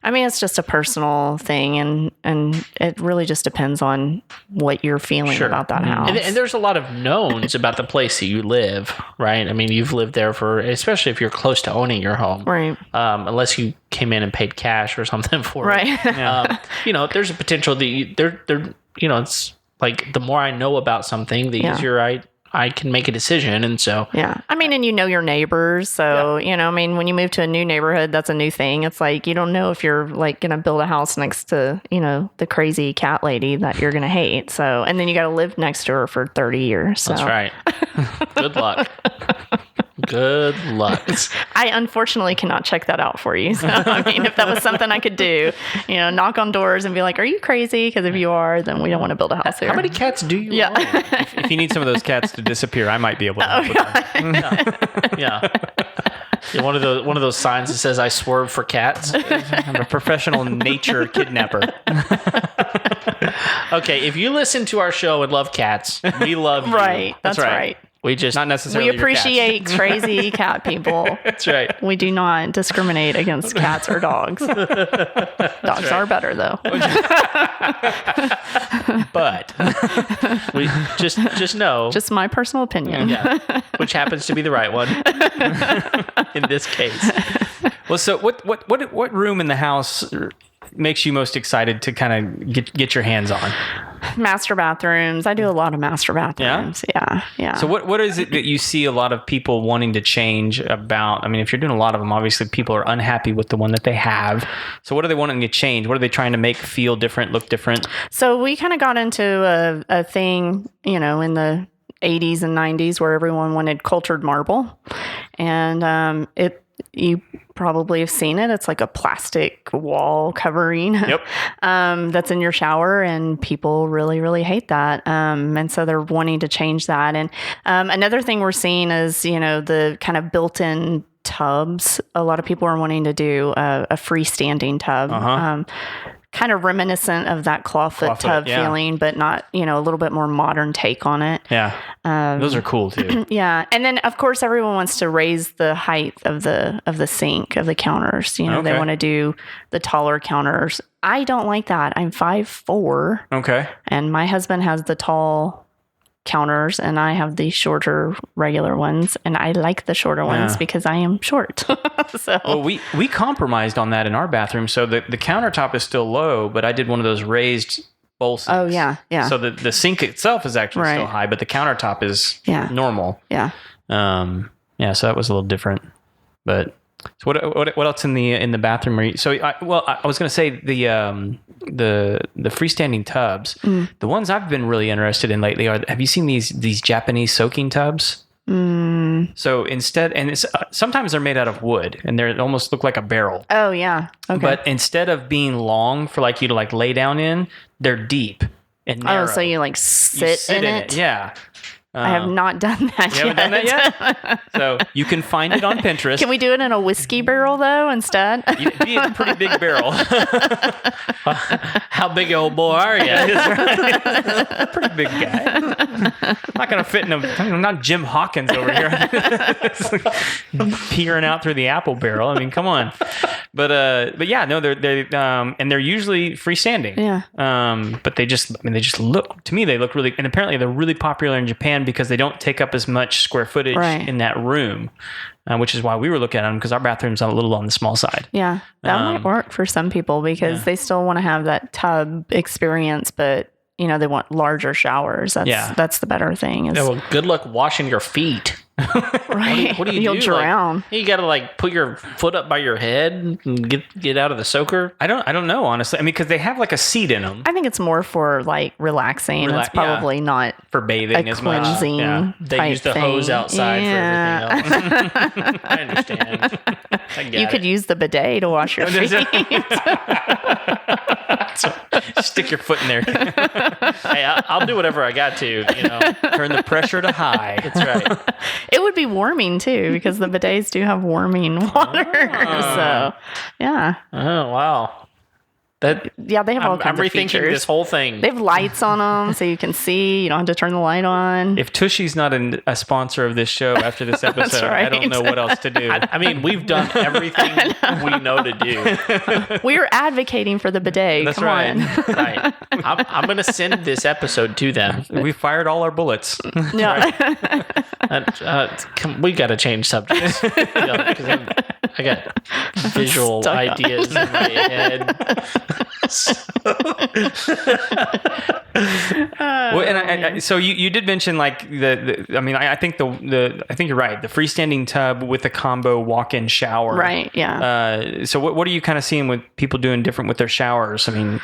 It's just a personal thing, and it really just depends on what you're feeling about that house. And there's a lot of knowns about the place that you live, right? You've lived there especially if you're close to owning your home. Right. Unless you came in and paid cash or something for it. Right. There's a potential that it's like the more I know about something, the easier I can make a decision. And so, and your neighbors. So, when you move to a new neighborhood, that's a new thing. It's like, you don't know if you're like going to build a house next to, the crazy cat lady that you're going to hate. So, and then you got to live next to her for 30 years. So. That's right. Good luck. Good luck. I unfortunately cannot check that out for you. So, if that was something I could do, knock on doors and be like, are you crazy? Because if you are, then we don't want to build a house here. How many cats do you own? If you need some of those cats to disappear, I might be able to help with that. Yeah, one of those signs that says I swerve for cats. I'm a professional nature kidnapper. Okay, if you listen to our show and love cats, we love you. Right, that's right. We just not necessarily. We appreciate crazy cat people. That's right. We do not discriminate against cats or dogs. Dogs are better though. But we just know. Just my personal opinion. Yeah, which happens to be the right one in this case. Well, so what room in the house makes you most excited to kind of get your hands on? Master bathrooms. I do a lot of master bathrooms. Yeah. So what is it that you see a lot of people wanting to change about? If you're doing a lot of them, obviously people are unhappy with the one that they have. So what are they wanting to change? What are they trying to make feel different, look different? So we kind of got into a thing, in the 80s and 90s where everyone wanted cultured marble. And you probably have seen it. It's like a plastic wall covering that's in your shower, and people really, really hate that. And so they're wanting to change that. And another thing we're seeing is, the kind of built-in tubs. A lot of people are wanting to do a freestanding tub. Kind of reminiscent of that clawfoot tub feeling, but not, a little bit more modern take on it. Yeah. Those are cool too. Yeah. And then of course everyone wants to raise the height of the sink, of the counters. They want to do the taller counters. I don't like that. I'm 5'4". Okay. And my husband has the tall counters and I have the shorter regular ones, and I like the shorter ones because I am short. Well, we compromised on that in our bathroom. So the countertop is still low, but I did one of those raised bowl sinks. Oh yeah. So the sink itself is actually still high, but the countertop is normal. Yeah. So that was a little different. But so what else in the bathroom are you, so I was going to say the freestanding tubs. The ones I've been really interested in lately have you seen these Japanese soaking tubs? So instead, and it's sometimes they're made out of wood and they almost look like a barrel. Oh yeah. Okay. But instead of being long for like you to like lay down in, they're deep and narrow. Oh, so you like sit in it? Yeah. I have not done that yet. You haven't done that yet? So you can find it on Pinterest. Can we do it in a whiskey barrel though instead? It'd be a pretty big barrel. How big an old boy are you? Pretty big guy. Not going to fit in I'm not Jim Hawkins over here. Peering out through the apple barrel. Come on. But yeah, no, they're and they're usually freestanding. Yeah. But they just look, to me, they look really, and apparently they're really popular in Japan because they don't take up as much square footage in that room, which is why we were looking at them, because our bathroom's a little on the small side. Yeah, that might work for some people because they still want to have that tub experience, but they want larger showers. That's the better thing. Yeah, well, good luck washing your feet. Right. What do you You'll do? drown. You got to put your foot up by your head and get out of the soaker. I don't know, honestly. I mean, because they have a seat in them I think it's more for relaxing. It's probably not for bathing a as much. cleansing. Yeah. They use the hose outside for everything else. I understand. I get You could use the bidet to wash your feet. Stick your foot in there. Hey, I'll do whatever I got to. Turn the pressure to high. That's right. It would be warming too, because the bidets do have warming water. So, yeah. Oh wow. Yeah, they have all kinds I'm of rethinking features. this whole thing. They have lights on them, so you can see. You don't have to turn the light on. If Tushy's not a sponsor of this show after this episode, I don't know what else to do. I mean, we've done everything we know to do. We're advocating for the bidet. That's Come right. on. Right. I'm going to send this episode to them. We fired all our bullets. Yeah. We got to change subjects. Because I got visual Stuck on ideas in my head. Well, and so you did mention I think I think you're right. The freestanding tub with the combo walk-in shower. Right. Yeah. So what are you kind of seeing with people doing different with their showers? I mean,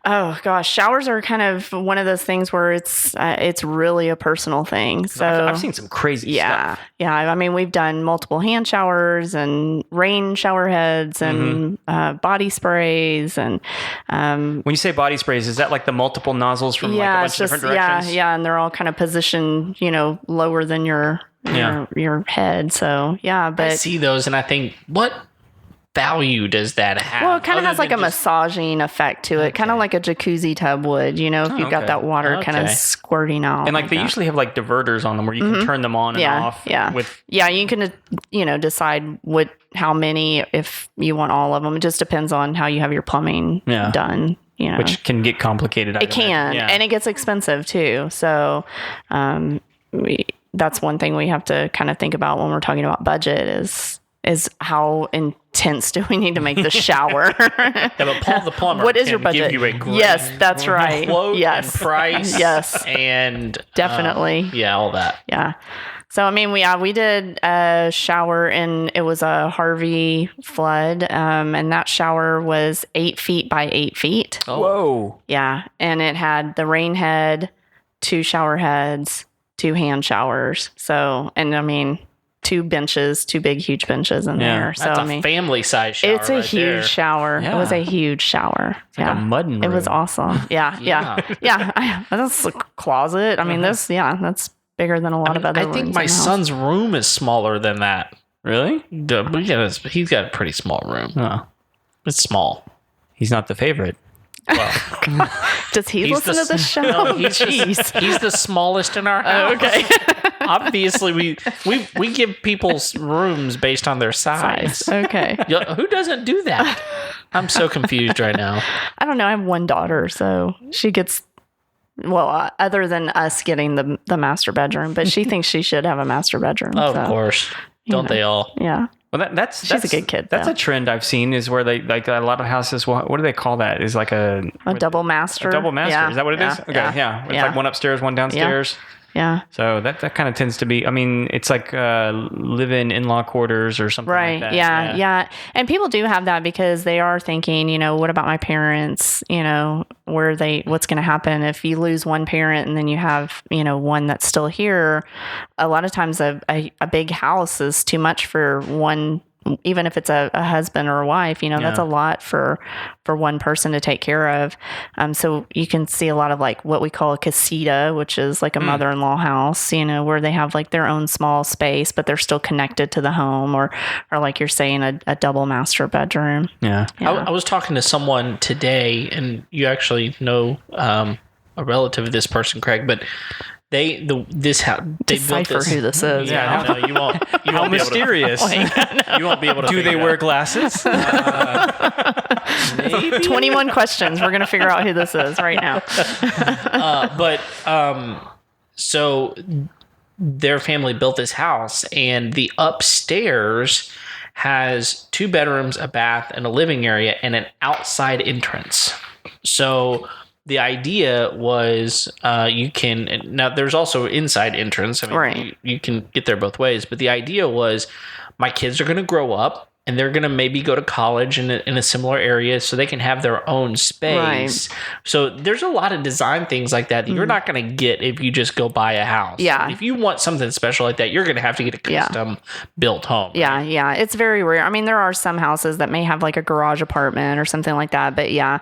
oh gosh, showers are kind of one of those things where it's really a personal thing. So I've seen some crazy stuff. Yeah. I mean, we've done multiple hand showers and rain shower heads and body sprays and. When you say body sprays, is that the multiple nozzles from a bunch of different directions? Yeah, and they're all kind of positioned, lower than your head. So but I see those and I think, what value does that have? Well, it kind of has a massaging effect to it, kind of like a jacuzzi tub would, if you've got that water kind of squirting out. And they usually have diverters on them where you can turn them on and off. Yeah. You can, decide how many, if you want all of them. It just depends on how you have your plumbing done. Which can get complicated. It can, and it gets expensive too. So, that's one thing we have to kind of think about when we're talking about budget is how intense do we need to make the shower? But Paul the plumber, what is your budget? Give you a great yes, that's right. Quote yes, and price. yes, and definitely. All that. Yeah. So I mean, we did a shower and it was a Harvey flood, and that shower was 8 feet by 8 feet. Oh. Whoa! Yeah, and it had the rain head, 2 shower heads, 2 hand showers. So, and I mean, 2 benches, 2 big, huge benches in there. So that's a family size shower. It's a huge shower. Yeah. It was a huge shower. It's like a mud room. It was awesome. Yeah. That's a closet. I mean, that's bigger than a lot of other rooms. I think my son's room is smaller than that. Really? He's got a pretty small room. Oh. It's small. He's not the favorite. Well, does he listen to the show? No, he's the smallest in our house. Okay. Obviously, we give people's rooms based on their size. Okay. Who doesn't do that? I'm so confused right now. I don't know. I have one daughter, so she gets. Well, other than us getting the master bedroom, but she thinks she should have a master bedroom. Oh, of course. Don't they all? Yeah. Well, she's a good kid. That's a trend I've seen is where they a lot of houses. What do they call that? Is a double master. A double master. Yeah. Is that what it is? Okay. Yeah. It's one upstairs, one downstairs. Yeah. So that kind of tends to be. I mean, it's live-in-law quarters or something right. like that. Yeah. And people do have that because they are thinking, what about my parents? What's going to happen if you lose one parent and then you have, one that's still here? A lot of times a big house is too much for one. Even if it's a husband or a wife, that's a lot for one person to take care of. So you can see a lot of what we call a casita, which is like a mother-in-law house, where they have their own small space, but they're still connected to the home, or like you're saying, a double master bedroom. Yeah. I was talking to someone today, and you actually know a relative of this person, Craig, but They built this. Decipher who this is. Yeah, no, you won't. How mysterious! You won't be able to. Do they wear glasses? Maybe. 21 questions. We're gonna figure out who this is right now. So their family built this house, and the upstairs has 2 bedrooms, a bath, and a living area, and an outside entrance. So the idea was you can, now there's also inside entrance. I mean, Right. you can get there both ways, but the idea was my kids are going to grow up and they're going to maybe go to college in a similar area so they can have their own space. Right. So there's a lot of design things like that you're not going to get if you just go buy a house. Yeah. If you want something special like that, you're going to have to get a custom built home. Yeah, yeah. It's very rare. I mean, there are some houses that may have like a garage apartment or something like that. But yeah,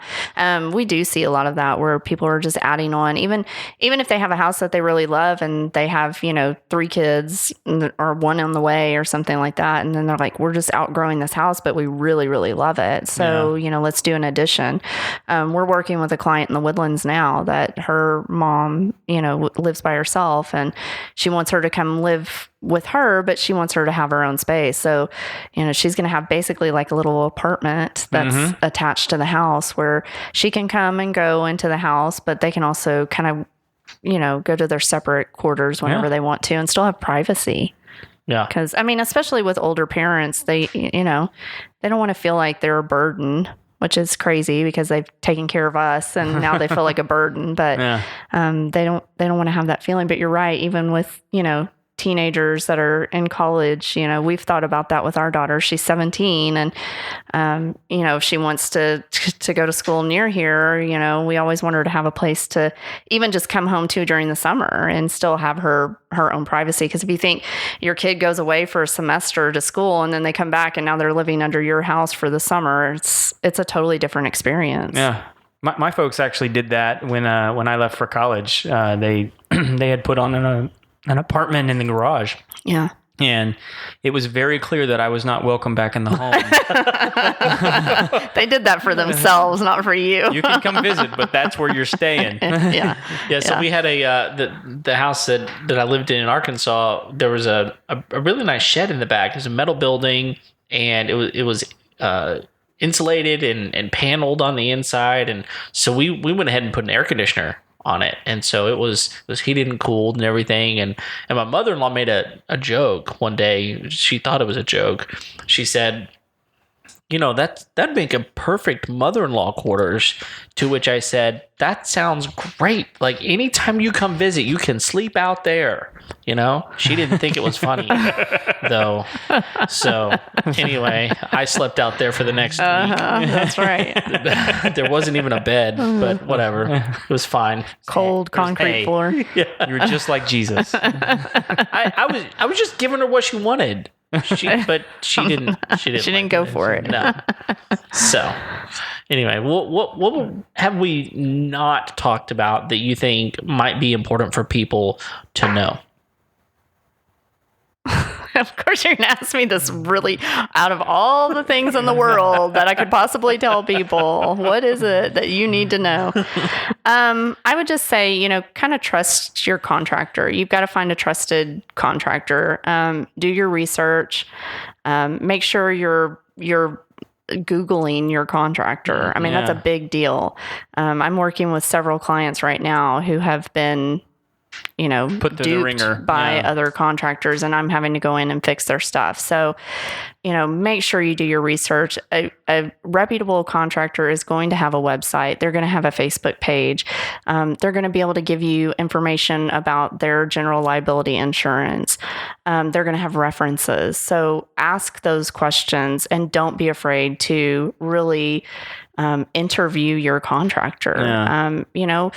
we do see a lot of that where people are just adding on, even if they have a house that they really love and they have, 3 kids or one on the way or something like that. And then they're like, we're just outgrowing this house, but we really, really love it. So, let's do an addition. We're working with a client in the Woodlands now that her mom, lives by herself and she wants her to come live with her, but she wants her to have her own space. So, she's going to have basically like a little apartment that's attached to the house where she can come and go into the house, but they can also kind of, go to their separate quarters whenever they want to and still have privacy. Yeah. Because, I mean, especially with older parents, they don't want to feel like they're a burden, which is crazy because they've taken care of us and now they feel like a burden. But they don't want to have that feeling. But you're right. Even with, teenagers that are in college, we've thought about that with our daughter. She's 17 and, if she wants to go to school near here, we always want her to have a place to even just come home to during the summer and still have her own privacy. Because if you think your kid goes away for a semester to school and then they come back and now they're living under your house for the summer, it's a totally different experience. Yeah. My folks actually did that when I left for college. They had put on an apartment in the garage. Yeah. And it was very clear that I was not welcome back in the home. They did that for themselves, not for you. You can come visit, but that's where you're staying. Yeah. Yeah. So we had the house that I lived in Arkansas. There was a really nice shed in the back. It was a metal building, and it was insulated and paneled on the inside. And so we went ahead and put an air conditioner on it, and so it was heated and cooled and everything. And my mother-in-law made a joke one day. She thought it was a joke. She said, that'd make a perfect mother-in-law quarters. To which I said, that sounds great. Like anytime you come visit, you can sleep out there. She didn't think it was funny though. So anyway, I slept out there for the next week. That's right. There wasn't even a bed, but whatever. It was fine. Cold concrete floor. You were just like Jesus. I was just giving her what she wanted. But she didn't. She didn't go for it. No. So, anyway, what have we not talked about that you think might be important for people to know? Of course, you're going to ask me this really, out of all the things in the world that I could possibly tell people, what is it that you need to know? I would just say, kind of trust your contractor. You've got to find a trusted contractor. Do your research. Make sure you're Googling your contractor. I mean, that's a big deal. I'm working with several clients right now who have been put through the ringer by other contractors, and I'm having to go in and fix their stuff. So, make sure you do your research. A reputable contractor is going to have a website. They're going to have a Facebook page. They're going to be able to give you information about their general liability insurance. They're going to have references. So ask those questions and don't be afraid to really interview your contractor. Yeah.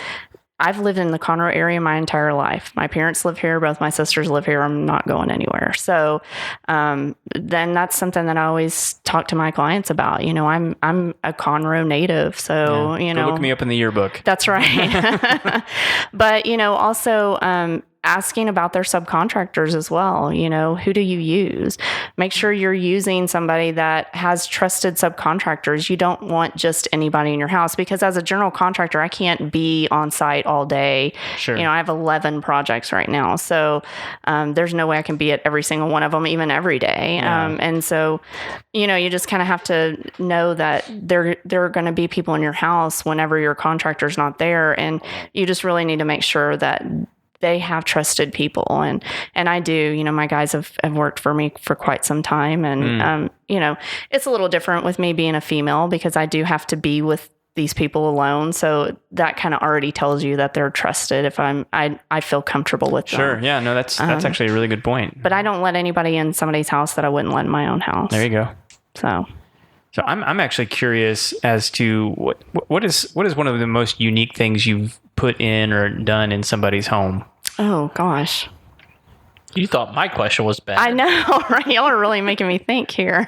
I've lived in the Conroe area my entire life. My parents live here. Both my sisters live here. I'm not going anywhere. So then that's something that I always talk to my clients about. I'm a Conroe native. So, Go look me up in the yearbook. That's right. But, also asking about their subcontractors as well. Who do you use? Make sure you're using somebody that has trusted subcontractors. You don't want just anybody in your house, because as a general contractor, I can't be on site all day. Sure. I have 11 projects right now. So there's no way I can be at every single one of them, even every day. Yeah. And so, you just kind of have to know that there are going to be people in your house whenever your contractor's not there. And you just really need to make sure that they have trusted people. And I do, my guys have worked for me for quite some time. And, it's a little different with me being a female, because I do have to be with these people alone. So that kind of already tells you that they're trusted if I feel comfortable with them. Sure. Yeah. No, that's actually a really good point. But I don't let anybody in somebody's house that I wouldn't let in my own house. There you go. So I'm actually curious as to what is one of the most unique things you've put in or done in somebody's home? Oh gosh. You thought my question was bad. I know, right? Y'all are really making me think here.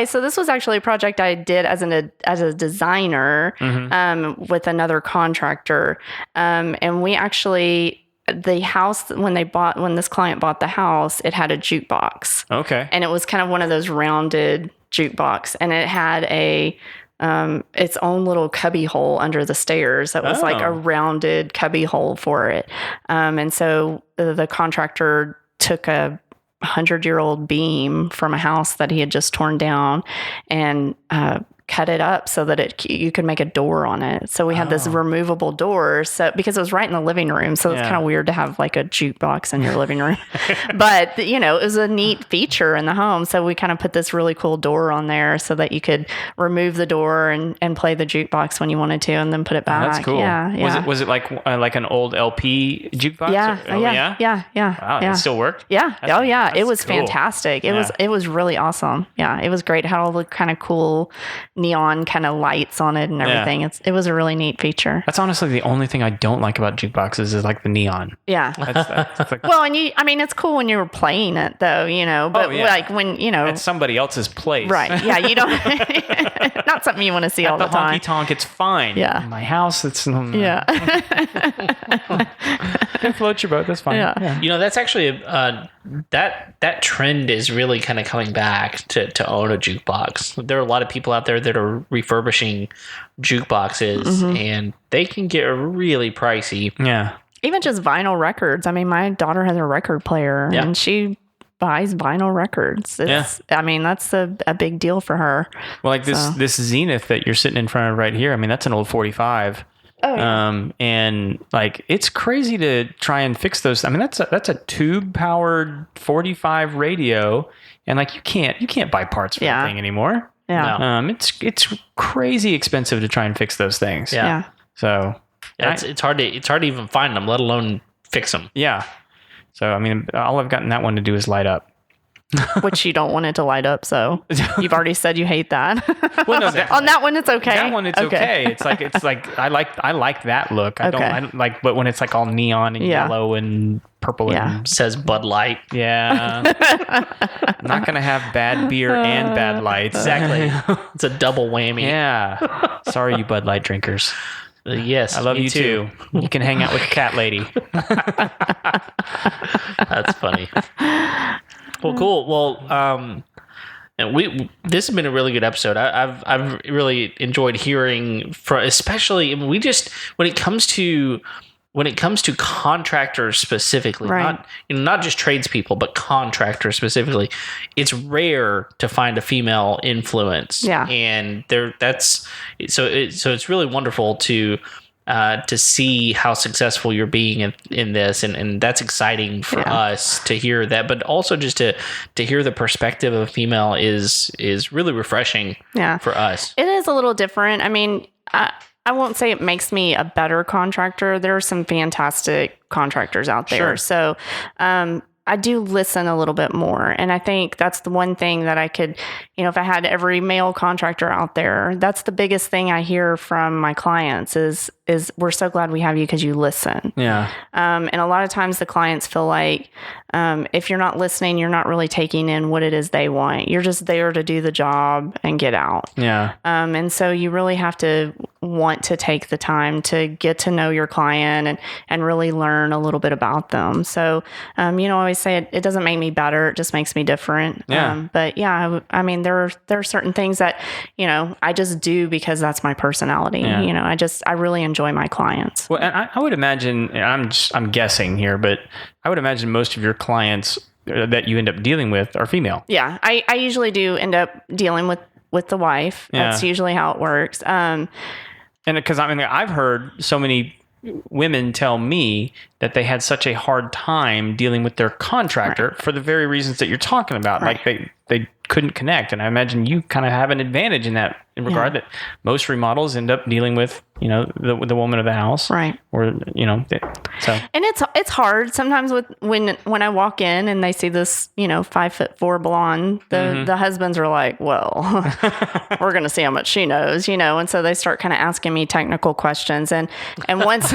So this was actually a project I did as a designer with another contractor, and we actually the house when this client bought the house, it had a jukebox. Okay, and it was kind of one of those rounded jukebox, and it had its own little cubby hole under the stairs that was like a rounded cubby hole for it. And so the contractor took a 100-year-old beam from a house that he had just torn down and cut it up so that you could make a door on it. So we had this removable door. So because it was right in the living room, so it's kind of weird to have like a jukebox in your living room. But it was a neat feature in the home. So we kind of put this really cool door on there so that you could remove the door and play the jukebox when you wanted to, and then put it back. That's cool. Yeah. Was it like an old LP jukebox? Yeah. Wow, it still worked? Yeah. It was cool. fantastic. It was really awesome. Yeah. It was great. It had all the kind of cool neon kind of lights on it and everything. It was a really neat feature. That's honestly the only thing I don't like about jukeboxes is like the neon. Yeah. That's like, well, and it's cool when you were playing it though, but like when, at somebody else's place. Right. Yeah. You don't, not something you want to see all the time. Honky tonk, it's fine. Yeah. In my house, it's, yeah. can float your boat. That's fine. Yeah. That's actually that trend is really kind of coming back to own a jukebox. There are a lot of people out there that are refurbishing jukeboxes, and they can get really pricey. Yeah. Even just vinyl records. I mean, my daughter has a record player, and she buys vinyl records. That's a big deal for her. Well, like this Zenith that you're sitting in front of right here. I mean, that's an old 45. Oh, yeah. And like it's crazy to try and fix those. I mean, that's a tube powered 45 radio, and like you can't buy parts for that thing anymore. Yeah. No. It's crazy expensive to try and fix those things. Yeah. So it's hard to even find them, let alone fix them. Yeah. So I mean, all I've gotten that one to do is light up. Which you don't want it to light up, so you've already said you hate that. Well, no, on that one it's okay. That one it's okay. It's like I like that look. I don't like, but when it's like all neon and yellow and purple and says Bud Light. Yeah. I'm not gonna have bad beer and bad lights. Exactly. It's a double whammy. Yeah. Sorry, you Bud Light drinkers. Yes, I love you too. You can hang out with Cat Lady. That's funny. Well, cool. Well, and this has been a really good episode. I've really enjoyed hearing from, especially when it comes to contractors specifically, not just tradespeople, but contractors specifically. It's rare to find a female influence. Yeah, and so it's really wonderful to see how successful you're being in this, and that's exciting for us to hear that, but also just to hear the perspective of a female is really refreshing for us. It is a little different. I mean, I won't say it makes me a better contractor. There are some fantastic contractors out there. Sure. So, I do listen a little bit more. And I think that's the one thing that I could, if I had every male contractor out there, that's the biggest thing I hear from my clients is we're so glad we have you because you listen. Yeah. And a lot of times the clients feel like if you're not listening, you're not really taking in what it is they want. You're just there to do the job and get out. Yeah. And so you really have to want to take the time to get to know your client and really learn a little bit about them. So, I always say it doesn't make me better. It just makes me different. Yeah. But yeah, I mean, there are certain things that, I just do because that's my personality. Yeah. I really enjoy my clients. Well, and I would imagine, I'm guessing here, but I would imagine most of your clients that you end up dealing with are female. Yeah. I usually do end up dealing with the wife. That's usually how it works. And because I've heard so many women tell me that they had such a hard time dealing with their contractor for the very reasons that you're talking about. Right. Like they couldn't connect. And I imagine you kind of have an advantage in that regard, that most remodels end up dealing with, the woman of the house. Right. Or, so. And it's hard sometimes when I walk in and they see this, 5'4" blonde, the husbands are like, well, we're going to see how much she knows, and so they start kind of asking me technical questions. And once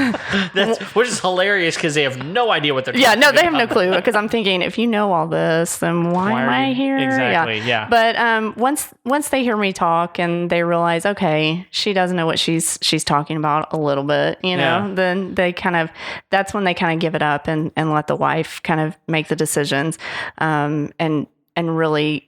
which is hilarious because they have no idea what they're talking about. no, they have no clue, because I'm thinking, if you know all this, then why am I here? Exactly. Yeah. But once they hear me talk and they realize, okay, she does know what she's talking about a little bit, then that's when they kind of give it up and let the wife kind of make the decisions. And really,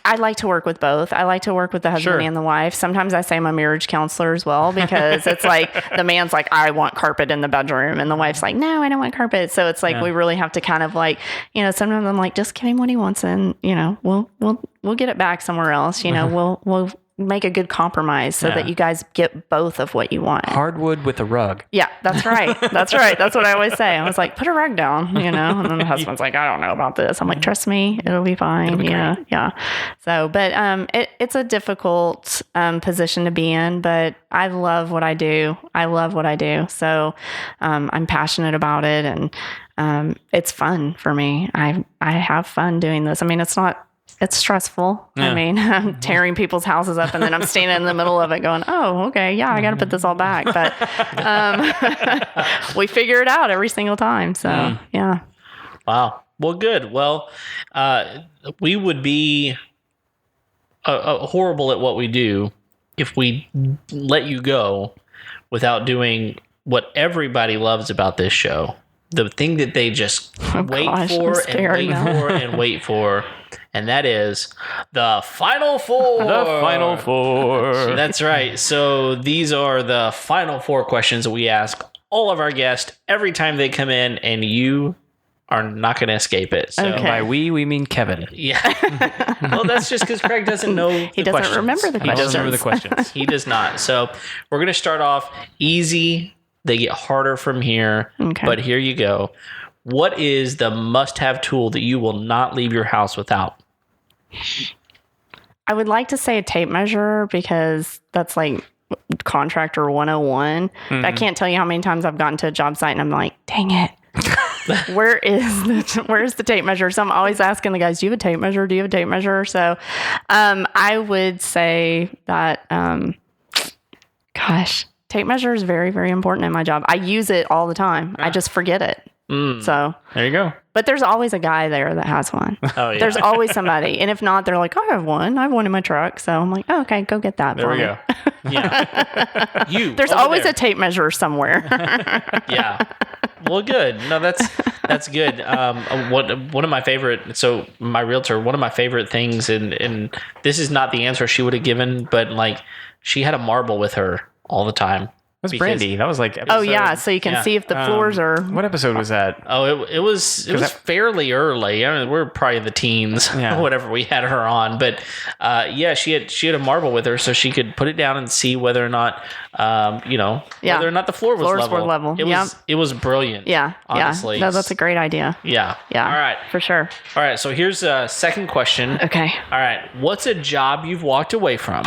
I like to work with both. I like to work with the husband and the wife. Sometimes I say I'm a marriage counselor as well, because it's like the man's like, I want carpet in the bedroom, and the wife's like, no, I don't want carpet. So it's like we really have to kind of like, sometimes I'm like, just give him what he wants, and we'll get it back somewhere else. We'll make a good compromise so that you guys get both of what you want. Hardwood with a rug. Yeah, that's right. That's right. That's what I always say. I was like, put a rug down, and then the husband's like, I don't know about this. I'm like, trust me, it'll be fine. Yeah. So, but it's a difficult position to be in, but I love what I do. So I'm passionate about it, and it's fun for me. I have fun doing this. I mean, it's stressful. Yeah. I mean, I'm tearing people's houses up, and then I'm standing in the middle of it going, oh, okay, yeah, I got to put this all back. But we figure it out every single time. So, yeah. Wow. Well, good. Well, we would be horrible at what we do if we let you go without doing what everybody loves about this show. The thing that they just wait for, and that is the Final Four. The Final Four. That's right. So these are the Final Four questions that we ask all of our guests every time they come in, and you are not going to escape it. So by we mean Kevin. Yeah. Well, that's just because Craig doesn't know He doesn't remember the questions. He doesn't remember the questions. He does not. So we're going to start off easy. They get harder from here. Okay. But here you go. What is the must-have tool that you will not leave your house without? I would like to say a tape measure, because that's like contractor 101. Mm-hmm. I can't tell you how many times I've gotten to a job site and I'm like, dang it. Where's the tape measure? So I'm always asking the guys, do you have a tape measure? Do you have a tape measure? So I would say that, tape measure is very, very important in my job. I use it all the time. I just forget it. So there you go. But there's always a guy there that has one. Oh, yeah. There's always somebody. And if not, they're like, I have one. I have one in my truck. So I'm like, oh, okay, go get that. There we go. Yeah. There's always a tape measure somewhere. Yeah. Well, good. No, that's good. One of my favorite, so my realtor, one of my favorite things, and this is not the answer she would have given, but like she had a marble with her all the time. That's Brandy. That was like episode, oh yeah, so you can see if the floors are. What episode was that? Oh, it was fairly early. I mean, we're probably the teens, whatever we had her on. But she had a marble with her, so she could put it down and see whether or not, whether or not the floor was level. Were level. It was brilliant. Yeah, honestly. No, that's a great idea. Yeah. Yeah. All right, for sure. All right, so here's a second question. Okay. All right, what's a job you've walked away from?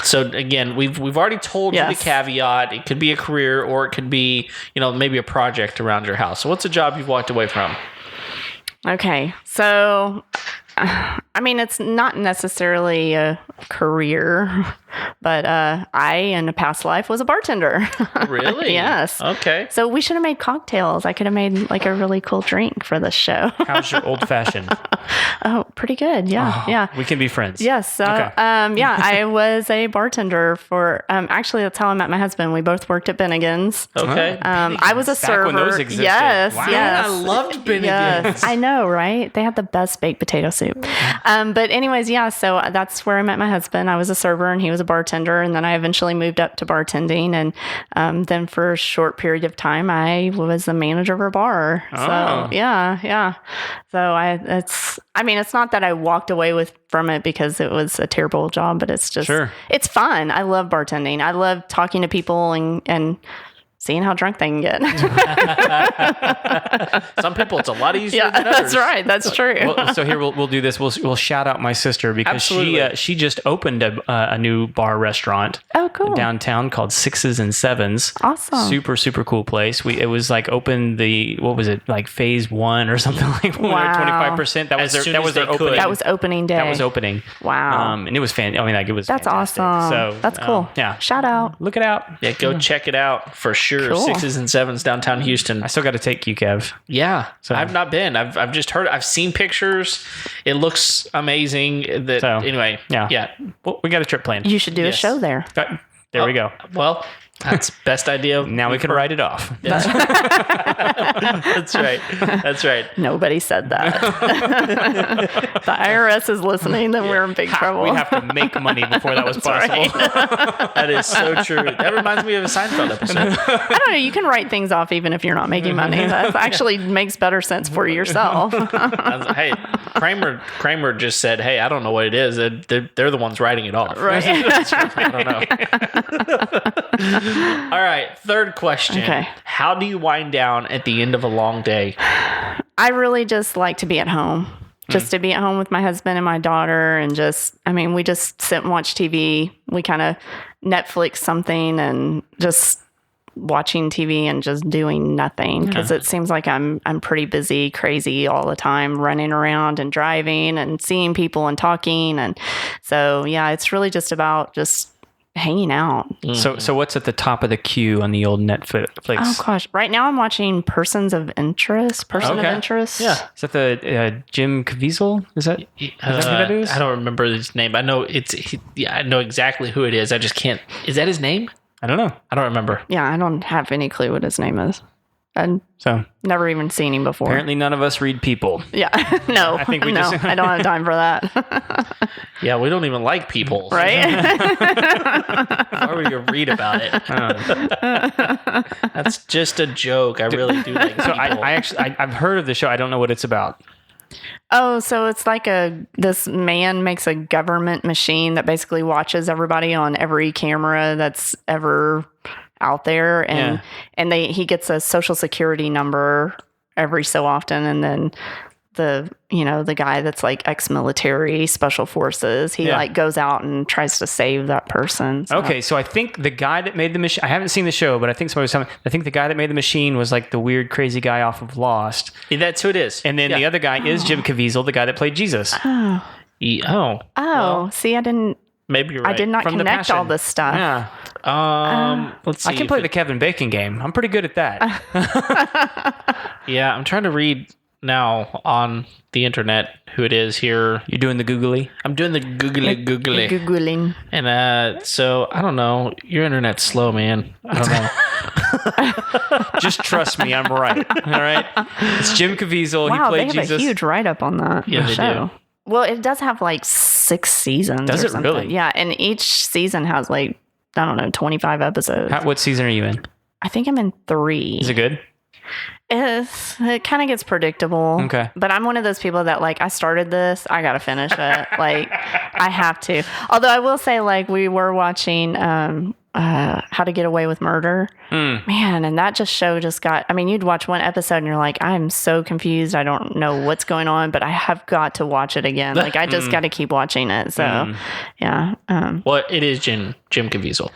So again, we've already told you the caveat. It could be a career, or it could be, maybe a project around your house. So what's a job you've walked away from? Okay. So, I mean, it's not necessarily a career, but I, in a past life, was a bartender. Really? Yes. Okay. So we should have made cocktails. I could have made like a really cool drink for this show. How's your old fashioned? Oh, pretty good. Yeah. Yeah. We can be friends. Yes. So, I was a bartender for, actually, that's how I met my husband. We both worked at Bennigan's. Okay. I was a server. Back when those existed. Yes. Wow. Yes. I loved Bennigan's. Yes. I know, right? They had the best baked potato soup. But anyways, so that's where I met my husband. I was a server and he was a bartender. And then I eventually moved up to bartending. And then for a short period of time, I was the manager of a bar. Oh. So yeah. So it's not that I walked away from it because it was a terrible job, but it's just, It's fun. I love bartending. I love talking to people and seeing how drunk they can get. Some people, it's a lot easier than others. That's right. That's true. Well, so here we'll do this. We'll shout out my sister because she just opened a new bar restaurant. Oh, cool. Downtown called Sixes and Sevens. Awesome. Super, super cool place. It was like open what was it, like phase 1 or something like Wow. 25%. That was their could. opening. That was opening day. That was opening. Wow. And it was it was That's fantastic. awesome. So that's cool. Yeah. Shout out. Look it out. Yeah, go check it out for sure. Cool. Sixes and Sevens downtown Houston. I still got to take you, Kev. Yeah, So- I've not been. I've just heard. I've seen pictures. It looks amazing. Anyway, Yeah. Well, we got a trip planned. You should do Yes. a show there. There we go. Well, that's best idea. Now we can write it off. That's right. That's right. Nobody said that. The IRS is listening, then we're in big trouble. We'd have to make money before that was possible. That is so true. That reminds me of a Seinfeld episode. I don't know. You can write things off even if you're not making money. That actually makes better sense for yourself. Hey, Kramer just said, "Hey, I don't know what it is. They're the ones writing it off." Right. I don't know. All right, third question. Okay. How do you wind down at the end of a long day? I really just like to be at home. Just to be at home with my husband and my daughter and we just sit and watch TV. We kind of Netflix something and just watching TV and just doing nothing because it seems like I'm pretty busy, crazy all the time, running around and driving and seeing people and talking. And so, yeah, it's really just about just hanging out. So what's at the top of the queue on the old Netflix? Oh gosh, right now I'm watching Person of Interest. Yeah. Is that the Jim Caviezel? Is that who that is? I don't remember his name. I know I know exactly who it is. I just can't. Is that his name? I don't know. I don't remember. Yeah, I don't have any clue what his name is. I've So never even seen him before. apparently none of us read people. Yeah, no, I think we no, just- I don't have time for that. Yeah, we don't even like people. Right? Why would you read about it? That's just a joke. I really do like people. So I've heard of the show. I don't know what it's about. Oh, so it's like this man makes a government machine that basically watches everybody on every camera that's ever out there, and he gets a social security number every so often, and then the guy that's like ex-military special forces, he like goes out and tries to save that person. So. Okay, so I think the guy that made the machine, I haven't seen the show, but I think somebody was telling me, I think the guy that made the machine was like the weird, crazy guy off of Lost. Yeah, that's who it is. And then the other guy is Jim Caviezel, the guy that played Jesus. Oh, Well, see, I didn't. maybe you're right. I did not From The connect all Passion. this stuff. Yeah. Let's see. I can play the Kevin Bacon game. I'm pretty good at that. Yeah, I'm trying to read now on the internet who it is here. You're doing the googly? I'm doing the googly. Googling. And so I don't know. Your internet's slow, man. I don't know. Just trust me, I'm right. All right? It's Jim Caviezel. Wow, he played they have Jesus. a huge write-up on that Yeah, they show. do. Well, it does have like 6 seasons. Does or it something. really? Yeah, and each season has like, I don't know, 25 episodes. What season are you in? I think I'm in 3. Is it good? It kind of gets predictable. Okay. But I'm one of those people that like, I started this, I got to finish it. Like, I have to. Although I will say, like, we were watching How to Get Away with Murder. Man, and that show got, I mean, you'd watch one episode and you're like, I'm so confused. I don't know what's going on, but I have got to watch it again. Like, I just got to keep watching it. So, yeah. Well, it is Jim Caviezel.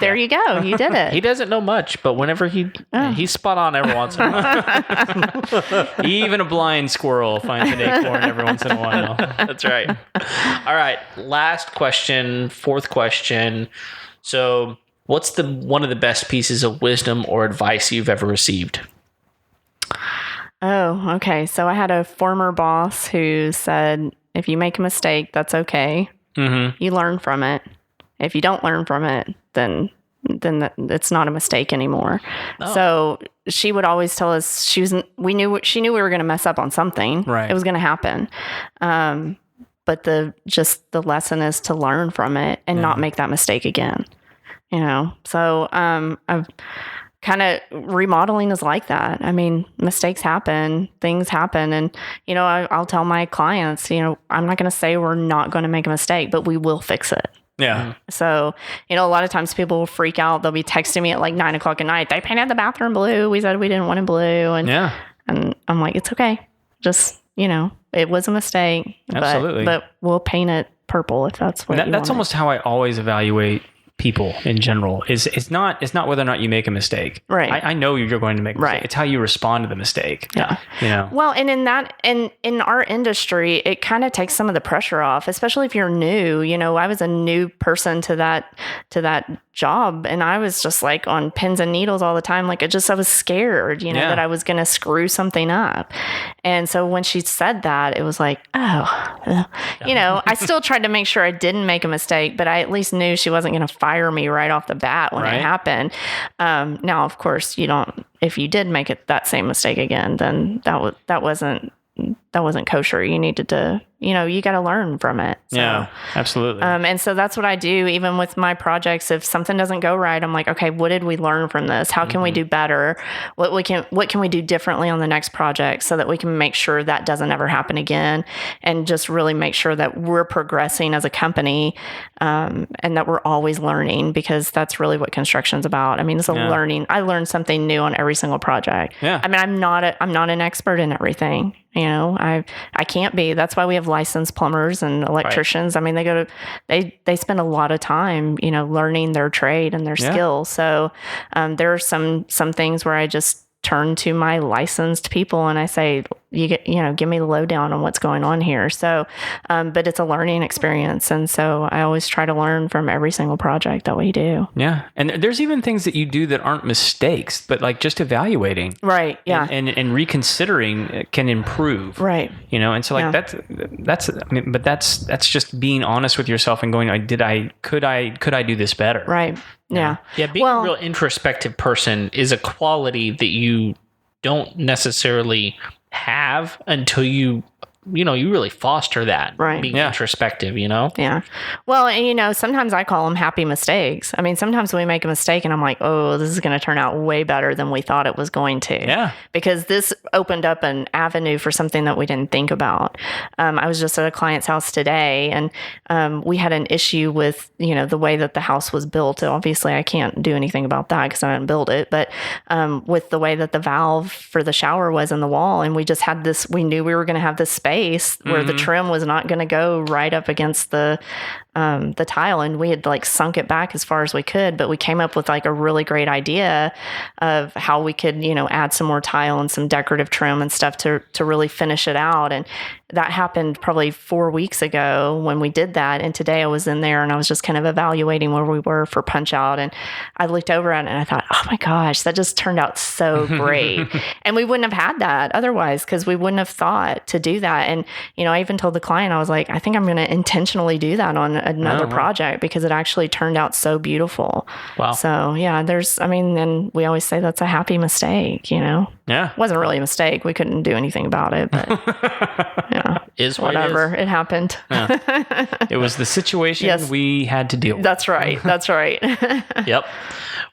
There you go. You did it. He doesn't know much, but whenever he's spot on every once in a while. Even a blind squirrel finds an acorn every once in a while. That's right. All right. Last question, fourth question. So, what's one of the best pieces of wisdom or advice you've ever received? Oh, okay. So I had a former boss who said, if you make a mistake, that's okay. Mm-hmm. You learn from it. If you don't learn from it, then it's not a mistake anymore. Oh. So she would always tell us she knew we were going to mess up on something. Right. It was going to happen. But the lesson is to learn from it and not make that mistake again. So I've kind of remodeling is like that. I mean, mistakes happen, things happen. And, I'll tell my clients, I'm not going to say we're not going to make a mistake, but we will fix it. Yeah. So, a lot of times people will freak out. They'll be texting me at like 9:00 at night. They painted the bathroom blue. We said we didn't want it blue. And I'm like, it's okay. Just, it was a mistake. Absolutely. But we'll paint it purple if that's what you want. That's almost how I always evaluate people in general. It's not whether or not you make a mistake. Right. I know you're going to make a mistake. It's how you respond to the mistake. Yeah. Well, and in our industry, it kind of takes some of the pressure off, especially if you're new. I was a new person to that job, and I was just like on pins and needles all the time. Like I was scared, that I was going to screw something up. And so when she said that, it was like, I still tried to make sure I didn't make a mistake, but I at least knew she wasn't going to fire me right off the bat when it happened. Now, of course, if you did make that same mistake again, then that wasn't kosher. You needed to, you got to learn from it. So, yeah, absolutely. And so that's what I do. Even with my projects, if something doesn't go right, I'm like, okay, what did we learn from this? How can we do better? What can we do differently on the next project so that we can make sure that doesn't ever happen again, and just really make sure that we're progressing as a company, and that we're always learning, because that's really what construction's about. I mean, it's learning. I learn something new on every single project. Yeah. I mean, I'm not an expert in everything. I can't be. That's why we have licensed plumbers and electricians. Right. I mean, they spend a lot of time, learning their trade and their skills. So there are some things where I just turn to my licensed people and I say, give me the lowdown on what's going on here. So, but it's a learning experience. And so I always try to learn from every single project that we do. Yeah. And there's even things that you do that aren't mistakes, but like just evaluating. Right. Yeah. And reconsidering can improve. Right. And so like that's just being honest with yourself and going, could I do this better? Right. Yeah. Yeah. Being a real introspective person is a quality that you don't necessarily have until you really foster that, right? Being introspective, Yeah. Well, and sometimes I call them happy mistakes. I mean, sometimes we make a mistake and I'm like, oh, this is going to turn out way better than we thought it was going to. Yeah. Because this opened up an avenue for something that we didn't think about. I was just at a client's house today, and we had an issue with, the way that the house was built. Obviously, I can't do anything about that because I didn't build it, but with the way that the valve for the shower was in the wall, and we just had this, we knew we were going to have this space where the trim was not going to go right up against the tile, and we had like sunk it back as far as we could, but we came up with like a really great idea of how we could add some more tile and some decorative trim and stuff to really finish it out. And that happened probably 4 weeks ago when we did that, and today I was in there and I was just kind of evaluating where we were for punch out, and I looked over at it and I thought, oh my gosh, that just turned out so great. And we wouldn't have had that otherwise, because we wouldn't have thought to do that. And I even told the client, I was like, I think I'm going to intentionally do that on another project, because it actually turned out so beautiful. Wow. So yeah, and we always say that's a happy mistake, Yeah. It wasn't really a mistake. We couldn't do anything about it, but is what whatever. It is. It happened. Yeah. It was the situation we had to deal with. That's right. That's right. Yep.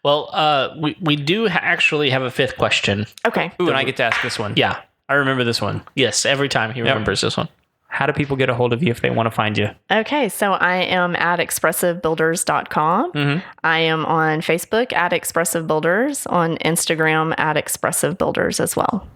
Well, we do actually have a fifth question. Okay. Ooh, and I get to ask this one. Yeah. I remember this one. Yes, every time he remembers this one. How do people get a hold of you if they want to find you? Okay, so I am at expressivebuilders.com. Mm-hmm. I am on Facebook at Expressive Builders, on Instagram at Expressive Builders as well.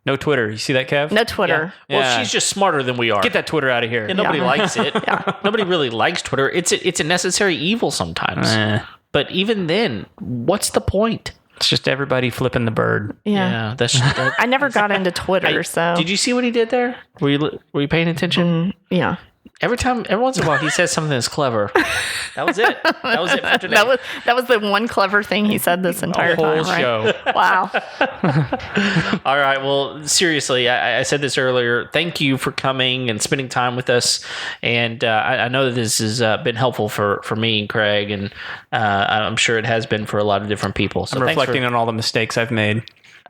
No Twitter. You see that, Kev? No Twitter. Yeah. Well, she's just smarter than we are. Get that Twitter out of here. And nobody likes it. Nobody really likes Twitter. It's a necessary evil sometimes. But even then, what's the point? It's just everybody flipping the bird. Yeah. I never got into Twitter, so. Did you see what he did there? Were you paying attention? Yeah. Every once in a while, he says something that's clever. That was it. That was it for today. That was the one clever thing he said this entire time, right? Show. Wow. All right. Well, seriously, I said this earlier. Thank you for coming and spending time with us. And I know that this has been helpful for me and Craig, and I'm sure it has been for a lot of different people. So I'm reflecting on all the mistakes I've made.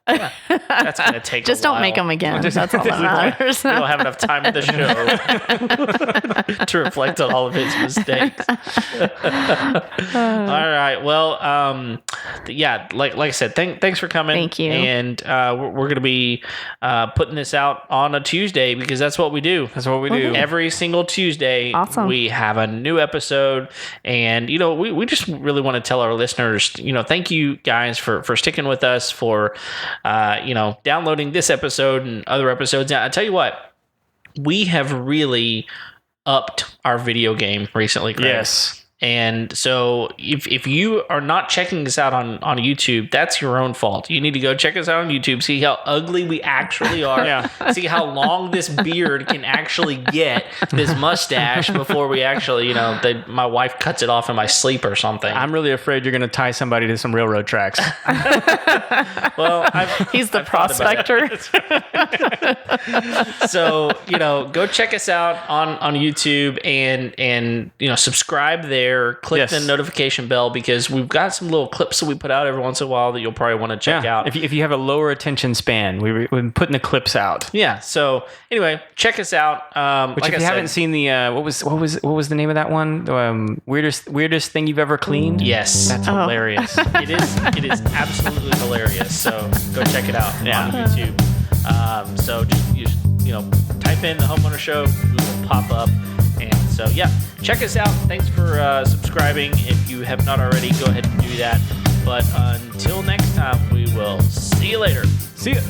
Yeah, that's going to take just a while. Don't make them again. That's all that matters. We don't have enough time in the show to reflect on all of his mistakes. All right. Well, yeah, like I said, thanks for coming. Thank you. And we're going to be putting this out on a Tuesday because that's what we do. That's what we do. Every single Tuesday, Awesome. we have a new episode. And, we just really want to tell our listeners, thank you guys for sticking with us, for, downloading this episode and other episodes. Now, I tell you what, we have really upped our video game recently, Craig. Yes. And so if you are not checking us out on YouTube, that's your own fault. You need to go check us out on YouTube, see how ugly we actually are, Yeah. see how long this beard can actually get, this mustache, before we actually, my wife cuts it off in my sleep or something. I'm really afraid you're going to tie somebody to some railroad tracks. Well, He's the I've thought about prospector. So, go check us out on YouTube and subscribe there. Click Yes. the notification bell, because we've got some little clips that we put out every once in a while that you'll probably want to check out. If you have a lower attention span, we've been putting the clips out. Yeah. So anyway, check us out. Which, like if I you said, haven't seen the what was the name of that one? Weirdest thing you've ever cleaned. yes, That's hilarious. it is absolutely hilarious. So go check it out on YouTube. So just type in the Homeowner Show, we will pop up. And so check us out. Thanks for subscribing. If you have not already, go ahead and do that. But until next time, we will see you later. See ya.